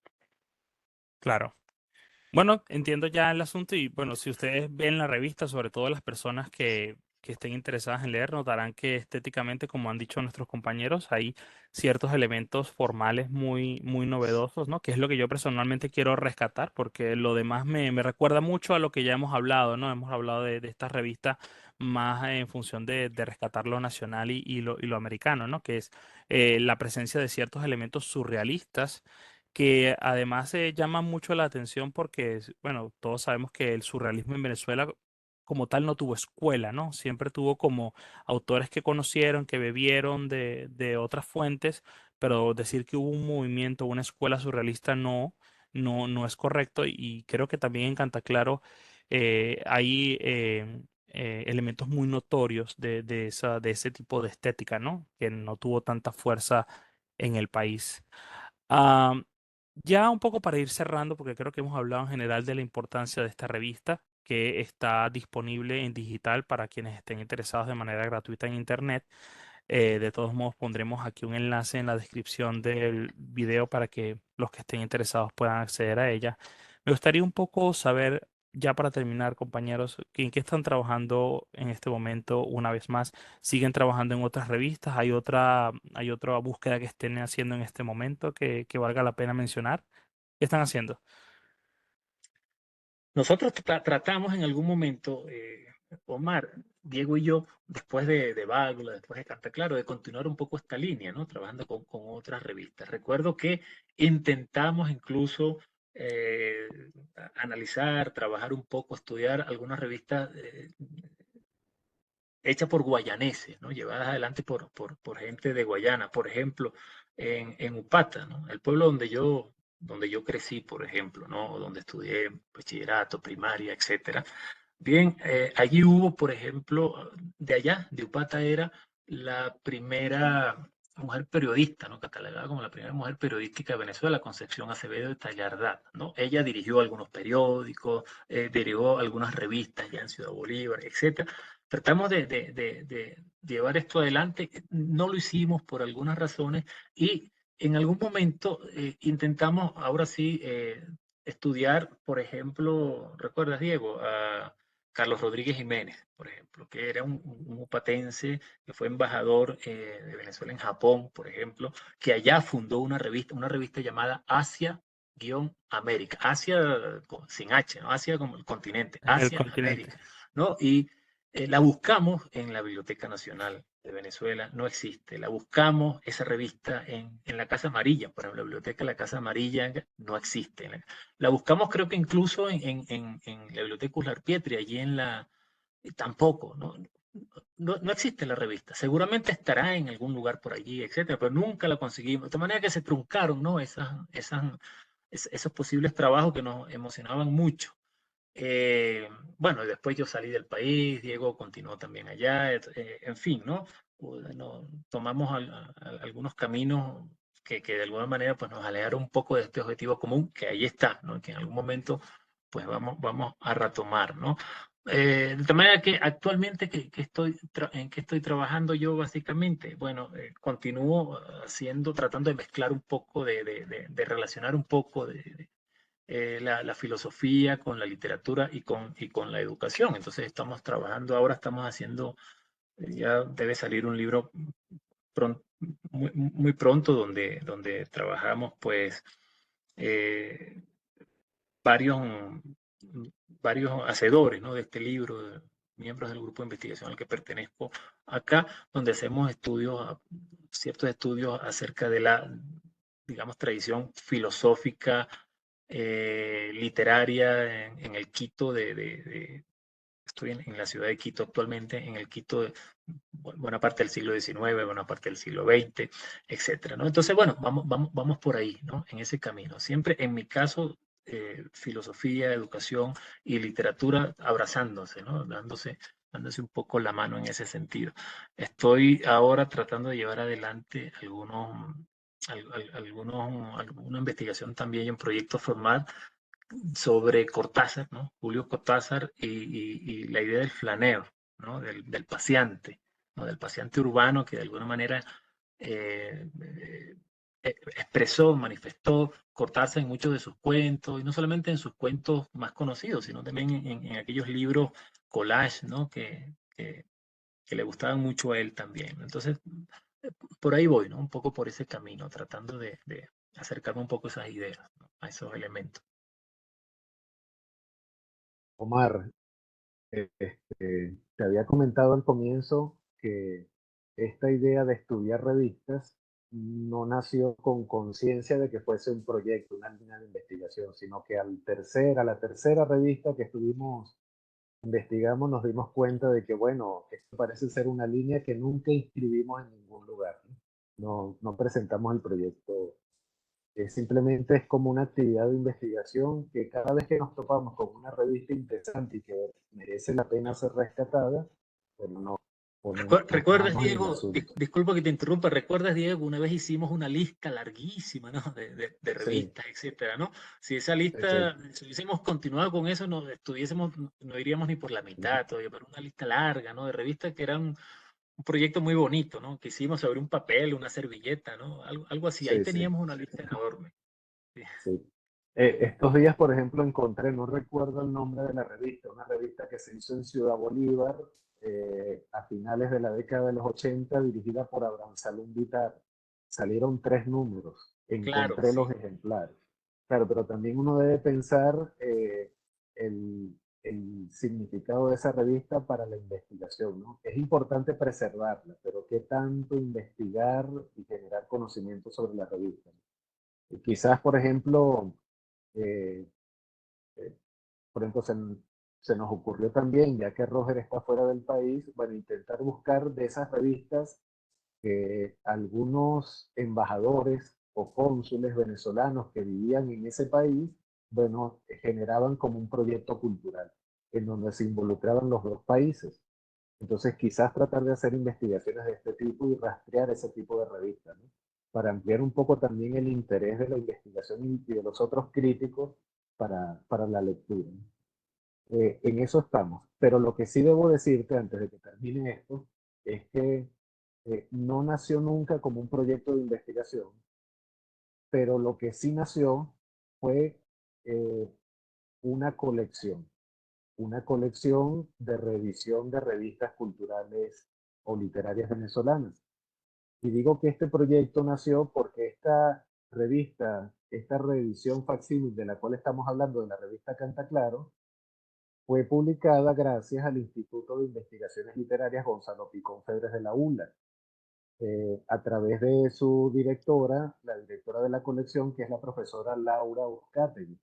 Claro. Bueno, entiendo ya el asunto y bueno, si ustedes ven la revista, sobre todo las personas que estén interesadas en leer, notarán que estéticamente, como han dicho nuestros compañeros, hay ciertos elementos formales muy novedosos, ¿no? Que es lo que yo personalmente quiero rescatar, porque lo demás me recuerda mucho a lo que ya hemos hablado, ¿no? Hemos hablado de esta revista más en función de rescatar lo nacional y lo americano, ¿no? Que es la presencia de ciertos elementos surrealistas que además llama mucho la atención porque, bueno, todos sabemos que el surrealismo en Venezuela como tal no tuvo escuela, ¿no? Siempre tuvo como autores que conocieron, que bebieron de otras fuentes, pero decir que hubo un movimiento, una escuela surrealista no es correcto y creo que también en Cantaclaro hay elementos muy notorios de ese tipo de estética, ¿no? Que no tuvo tanta fuerza en el país. Ah, ya un poco para ir cerrando, porque creo que hemos hablado en general de la importancia de esta revista, que está disponible en digital para quienes estén interesados de manera gratuita en Internet. De todos modos, pondremos aquí un enlace en la descripción del video para que los que estén interesados puedan acceder a ella. Me gustaría un poco saber, ya para terminar, compañeros, ¿en qué están trabajando en este momento una vez más? ¿Siguen trabajando en otras revistas? Hay otra búsqueda que estén haciendo en este momento que valga la pena mencionar? ¿Qué están haciendo? Nosotros tratamos en algún momento, Omar, Diego y yo, después de Válvula, después de Canta Claro, de continuar un poco esta línea, ¿no? Trabajando con otras revistas. Recuerdo que intentamos incluso eh, analizar, trabajar un poco, estudiar algunas revistas hechas por guayaneses, ¿no? Llevadas adelante por gente de Guayana. Por ejemplo, en Upata, ¿no? El pueblo donde yo crecí, por ejemplo, ¿no? Donde estudié bachillerato, primaria, etcétera. Bien, allí hubo, por ejemplo, de allá, de Upata era la primera mujer periodista, ¿no? Catalogada como la primera mujer periodística de Venezuela, Concepción Acevedo de Tallardá, ¿no? Ella dirigió algunos periódicos, dirigió algunas revistas ya en Ciudad Bolívar, etcétera. Tratamos de llevar esto adelante, no lo hicimos por algunas razones y en algún momento intentamos, ahora sí, estudiar, por ejemplo, ¿recuerdas, Diego? A Carlos Rodríguez Jiménez, por ejemplo, que era un upatense que fue embajador de Venezuela en Japón, por ejemplo, que allá fundó una revista llamada Asia-América, Asia sin H, ¿no? Asia como el continente, El continente. Asia-América, ¿no? Y la buscamos en la Biblioteca Nacional de Venezuela, no existe. La buscamos, esa revista, en la Casa Amarilla, por ejemplo, la biblioteca de la Casa Amarilla no existe. La buscamos creo que incluso en la Biblioteca Uslar Pietri, allí en la... tampoco, no existe la revista. Seguramente estará en algún lugar por allí, etcétera, pero nunca la conseguimos. De manera que se truncaron, ¿no? Esos posibles trabajos que nos emocionaban mucho. Eh, bueno, y después yo salí del país, Diego continuó también allá, en fin, ¿no? Bueno, tomamos algunos caminos que de alguna manera pues, nos alejaron un poco de este objetivo común, que ahí está, ¿no? Que en algún momento pues vamos a retomar, ¿no? De tal manera que actualmente en qué estoy trabajando yo básicamente, bueno, continúo tratando de mezclar un poco, de relacionar un poco la filosofía con la literatura y con la educación. Entonces ahora estamos haciendo, ya debe salir un libro pron- muy pronto donde trabajamos pues eh, varios, varios hacedores, ¿no? De este libro, miembros del grupo de investigación al que pertenezco acá, donde hacemos ciertos estudios acerca de la, digamos, tradición filosófica literaria en el Quito de estoy en la ciudad de Quito actualmente, en el Quito de buena parte del siglo XIX, buena parte del siglo XX, etcétera, ¿no? Entonces, bueno, vamos por ahí, ¿no? En ese camino. Siempre, en mi caso, filosofía, educación y literatura abrazándose, ¿no? Dándose un poco la mano en ese sentido. Estoy ahora tratando de llevar adelante alguna investigación también y un proyecto formal sobre Cortázar, ¿no? Julio Cortázar y la idea del flaneo, ¿no? Del paseante, ¿no? Del paseante urbano que de alguna manera eh, eh, expresó, manifestó Cortázar en muchos de sus cuentos, y no solamente en sus cuentos más conocidos, sino también en aquellos libros collage, ¿no? Que le gustaban mucho a él también. Entonces, por ahí voy, ¿no? Un poco por ese camino, tratando de acercarme un poco a esas ideas, ¿no? A esos elementos. Omar, te había comentado al comienzo que esta idea de estudiar revistas no nació con conciencia de que fuese un proyecto, una línea de investigación, sino que a la tercera revista que estuvimos investigamos, nos dimos cuenta de que, bueno, esto parece ser una línea que nunca inscribimos en ningún lugar, ¿no? No presentamos el proyecto. Simplemente es como una actividad de investigación que cada vez que nos topamos con una revista interesante y que merece la pena ser rescatada, bueno, nos ¿Recuerdas, mojamos en el Diego? asunto. Disculpa que te interrumpa. ¿Recuerdas, Diego, que una vez hicimos una lista larguísima, ¿no? De Sí, revistas, etcétera, ¿no? Si esa sí. lista, si hubiésemos continuado con eso, no iríamos ni por la mitad todavía, pero una lista larga, ¿no? De revistas que eran un proyecto muy bonito, ¿no? Que hicimos sobre un papel, una servilleta, ¿no? Algo así. Ahí Sí, sí, teníamos una lista enorme. Sí. sí. Estos días, por ejemplo, encontré, no recuerdo el nombre de la revista, una revista que se hizo en Ciudad Bolívar a finales de la década de los 80, dirigida por Abraham Salum Vitar. Salieron 3 números, Claro, encontré los sí. ejemplares. Claro, pero también uno debe pensar el significado de esa revista para la investigación, ¿no? Es importante preservarla, pero ¿qué tanto investigar y generar conocimiento sobre la revista? Y quizás, eh, eh, por ejemplo, se nos ocurrió también, ya que Roger está fuera del país, bueno, intentar buscar de esas revistas que algunos embajadores o cónsules venezolanos que vivían en ese país, bueno, generaban como un proyecto cultural en donde se involucraban los dos países. Entonces, quizás tratar de hacer investigaciones de este tipo y rastrear ese tipo de revistas, ¿no? Para ampliar un poco también el interés de la investigación y de los otros críticos para la lectura, ¿no? En eso estamos. Pero lo que sí debo decirte antes de que termine esto es que no nació nunca como un proyecto de investigación, pero lo que sí nació fue eh, una colección, una colección de revisión de revistas culturales o literarias venezolanas. Y digo que este proyecto nació porque esta revista, esta reedición facsímil de la cual estamos hablando, de la revista Canta Claro, fue publicada gracias al Instituto de Investigaciones Literarias Gonzalo Picón Febres de la ULA, a través de su directora, la directora de la colección, que es la profesora Laura Uzcategui.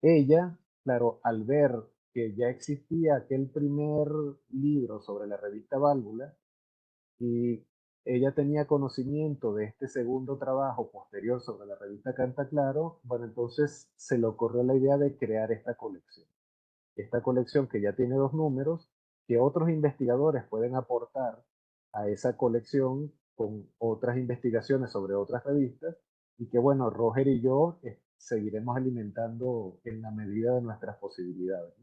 Ella, claro, al ver que ya existía aquel primer libro sobre la revista Válvula y ella tenía conocimiento de este segundo trabajo posterior sobre la revista Canta Claro, bueno, entonces se le ocurrió la idea de crear esta colección que ya tiene 2 números, que otros investigadores pueden aportar a esa colección con otras investigaciones sobre otras revistas y que bueno, Roger y yo seguiremos alimentando en la medida de nuestras posibilidades.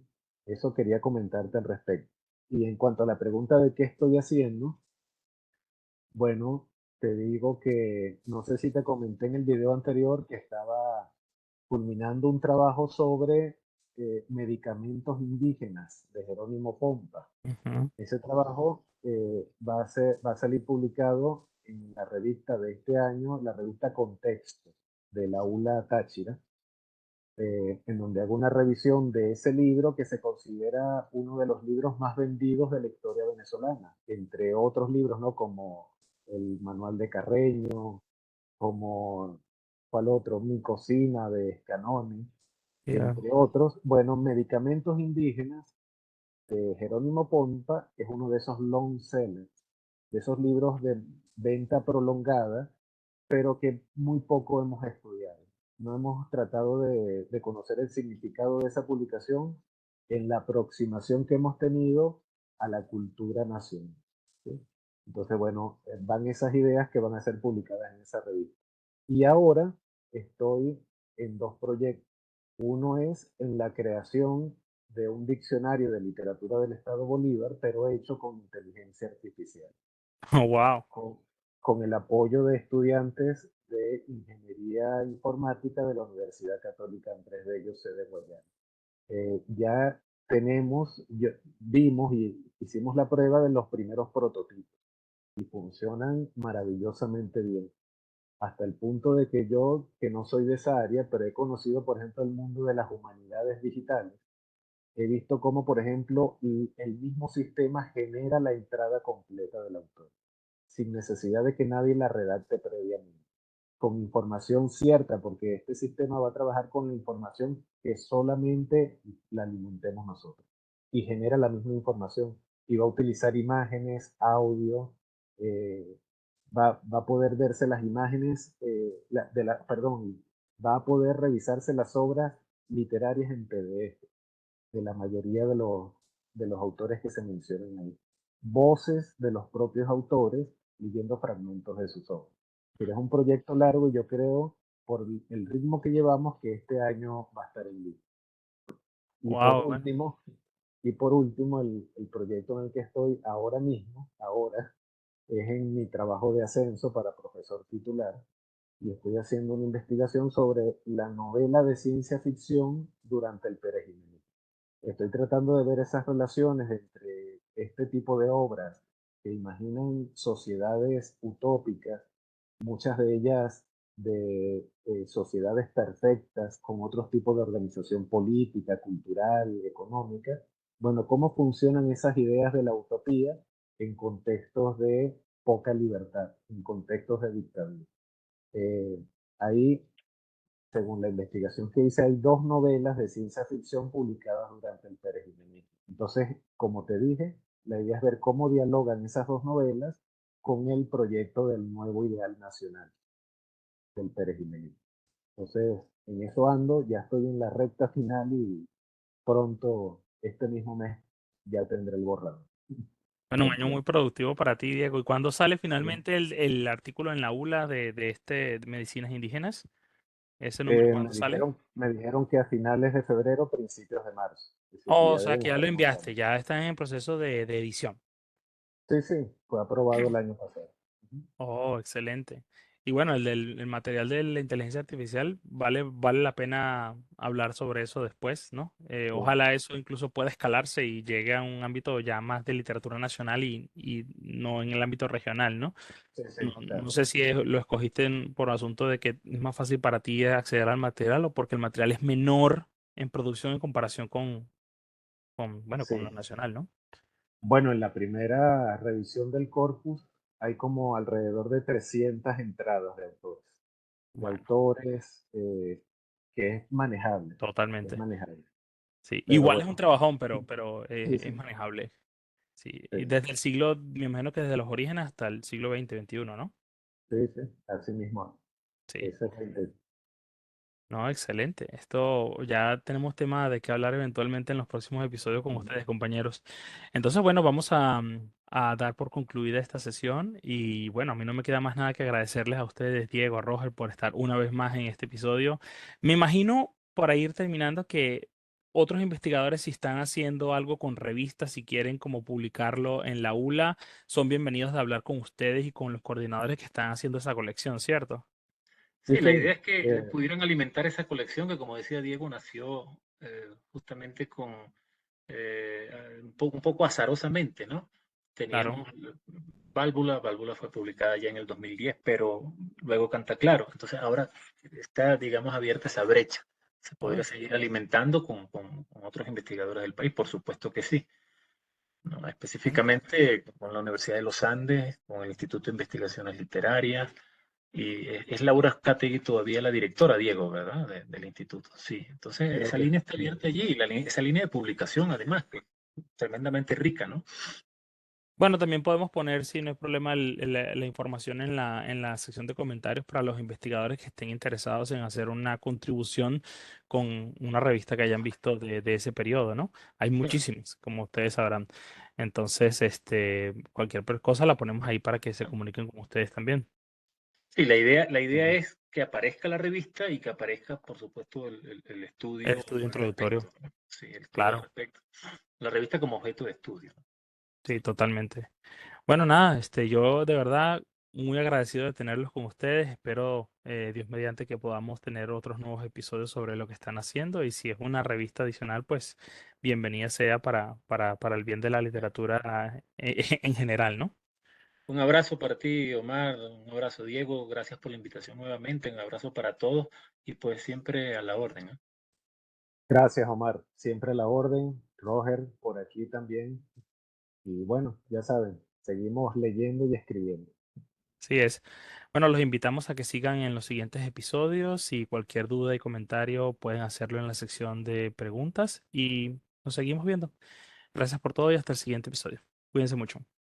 Eso quería comentarte al respecto. Y en cuanto a la pregunta de qué estoy haciendo, bueno, te digo que no sé si te comenté en el video anterior que estaba culminando un trabajo sobre medicamentos indígenas de Jerónimo Pompa. Ujú. Ese trabajo va a salir publicado en la revista de este año, la revista Contexto de la ULA Táchira, en donde hago una revisión de ese libro que se considera uno de los libros más vendidos de la historia venezolana, entre otros libros, ¿no? Como el Manual de Carreño, como, ¿cuál otro? Mi cocina de Scanoni, Ya. entre otros. Bueno, medicamentos indígenas Jerónimo Pompa es uno de esos long sellers, de esos libros de venta prolongada, pero que muy poco hemos estudiado. No hemos tratado de conocer el significado de esa publicación en la aproximación que hemos tenido a la cultura nacional. ¿Sí? Entonces, bueno, van esas ideas que van a ser publicadas en esa revista. Y ahora estoy en dos proyectos. Uno es en la creación de un diccionario de literatura del Estado Bolívar, pero hecho con inteligencia artificial, Oh, wow. con, con el apoyo de estudiantes de Ingeniería Informática de la Universidad Católica Andrés Bello, sede Guayana. Ya vimos y hicimos la prueba de los primeros prototipos y funcionan maravillosamente bien hasta el punto de que yo, que no soy de esa área, pero he conocido, por ejemplo, el mundo de las humanidades digitales, he visto cómo, por ejemplo, el mismo sistema genera la entrada completa del autor, sin necesidad de que nadie la redacte previamente, con información cierta, porque este sistema va a trabajar con la información que solamente la alimentemos nosotros, y genera la misma información, y va a utilizar imágenes, audio, eh, va a poder verse las imágenes, perdón, va a poder revisarse las obras literarias en PDF de la mayoría de los autores que se mencionan ahí. Voces de los propios autores leyendo fragmentos de sus obras. Pero es un proyecto largo y yo creo, por el ritmo que llevamos, que este año va a estar en línea. Y por Wow, bueno. último, el proyecto en el que estoy ahora mismo, ahora, es en mi trabajo de ascenso para profesor titular y estoy haciendo una investigación sobre la novela de ciencia ficción durante el perejilismo. Estoy tratando de ver esas relaciones entre este tipo de obras que imaginan sociedades utópicas, muchas de ellas de sociedades perfectas con otros tipos de organización política, cultural, económica. Bueno, ¿cómo funcionan esas ideas de la utopía en contextos de poca libertad, en contextos de dictadura? Eh, Ahí, según la investigación que hice, hay dos novelas de ciencia ficción publicadas durante el perejimenismo. Entonces, como te dije, la idea es ver cómo dialogan esas dos novelas con el proyecto del nuevo ideal nacional del perejimenismo. Entonces, en eso ando, ya estoy en la recta final y pronto, este mismo mes, ya tendré el borrador. Bueno, un año muy productivo para ti, Diego. ¿Y cuándo sale Sí. finalmente el artículo en la ULA de de medicinas indígenas? ¿Ese número cuándo sale? Me dijeron que a finales de febrero, principios de marzo. Es decir, que Oh, o ya sea, deben que ya estar lo montando. enviaste, ya están en proceso de edición. Sí, sí, fue aprobado el año pasado. Ujú. Oh, excelente. Y bueno, el material de la inteligencia artificial vale la pena hablar sobre eso después, ¿no? Sí, Ojalá eso incluso pueda escalarse y llegue a un ámbito ya más de literatura nacional y no en el ámbito regional, ¿no? sí, No, sí, no claro. sé si lo escogiste por asunto de que es más fácil para ti acceder al material o porque el material es menor en producción en comparación bueno, con lo Sí. nacional, ¿no? Bueno, en la primera revisión del corpus hay como alrededor de 300 entradas de Bueno, autores que es manejable, que es totalmente. manejable. Sí, Pero igual es un bueno, trabajón, pero sí, es sí, manejable. Sí, y sí, desde el siglo, me imagino que desde los orígenes hasta el siglo XX, XXI, ¿no? sí, sí, así mismo. Sí. Esa es la intención. No, excelente. Esto ya tenemos tema de qué hablar eventualmente en los próximos episodios con ustedes, compañeros. Entonces, bueno, vamos a dar por concluida esta sesión y bueno, a mí no me queda más nada que agradecerles a ustedes, Diego, a Roger, por estar una vez más en este episodio. Me imagino, para ir terminando, que otros investigadores, si están haciendo algo con revistas, si quieren como publicarlo en la ULA, son bienvenidos de hablar con ustedes y con los coordinadores que están haciendo esa colección, ¿cierto? Sí, Sí, la sí, idea es que pudieran alimentar esa colección que, como decía Diego, nació justamente con un poco azarosamente, ¿no? Claro. Teníamos Válvula fue publicada ya en el 2010, pero luego Canta Claro. Entonces ahora está, digamos, abierta esa brecha. ¿Se podría Oh, seguir alimentando con otros investigadores del país? Por supuesto que sí, ¿no? bueno. Específicamente con la Universidad de los Andes, con el Instituto de Investigaciones Literarias, y es Laura Categui todavía la directora, Diego, ¿verdad? Del instituto. Sí, entonces creo esa que línea está sí. abierta allí, esa línea de publicación además, tremendamente rica, ¿no? Bueno, también podemos poner, si no hay problema, la información en la sección de comentarios para los investigadores que estén interesados en hacer una contribución con una revista que hayan visto de ese periodo, ¿no? Hay Claro. muchísimas, como ustedes sabrán. Entonces, cualquier cosa la ponemos ahí para que se comuniquen con ustedes también. Sí, la idea Ujú. es que aparezca la revista y que aparezca, por supuesto, el El estudio estudio al introductorio, respecto, ¿no? Sí, el estudio al claro, respecto. La revista como objeto de estudio, ¿no? sí, totalmente. Bueno, nada, yo de verdad muy agradecido de tenerlos con ustedes. Espero, Dios mediante, que podamos tener otros nuevos episodios sobre lo que están haciendo. Y si es una revista adicional, pues bienvenida sea para el bien de la literatura en general, ¿no? Un abrazo para ti, Omar, un abrazo, Diego, gracias por la invitación nuevamente, un abrazo para todos y pues siempre a la orden, ¿no? Gracias, Omar. Siempre a la orden. Roger, por aquí también. Y bueno, ya saben, seguimos leyendo y escribiendo. Así es. Bueno, los invitamos a que sigan en los siguientes episodios y cualquier duda y comentario pueden hacerlo en la sección de preguntas y nos seguimos viendo. Gracias por todo y hasta el siguiente episodio. Cuídense mucho.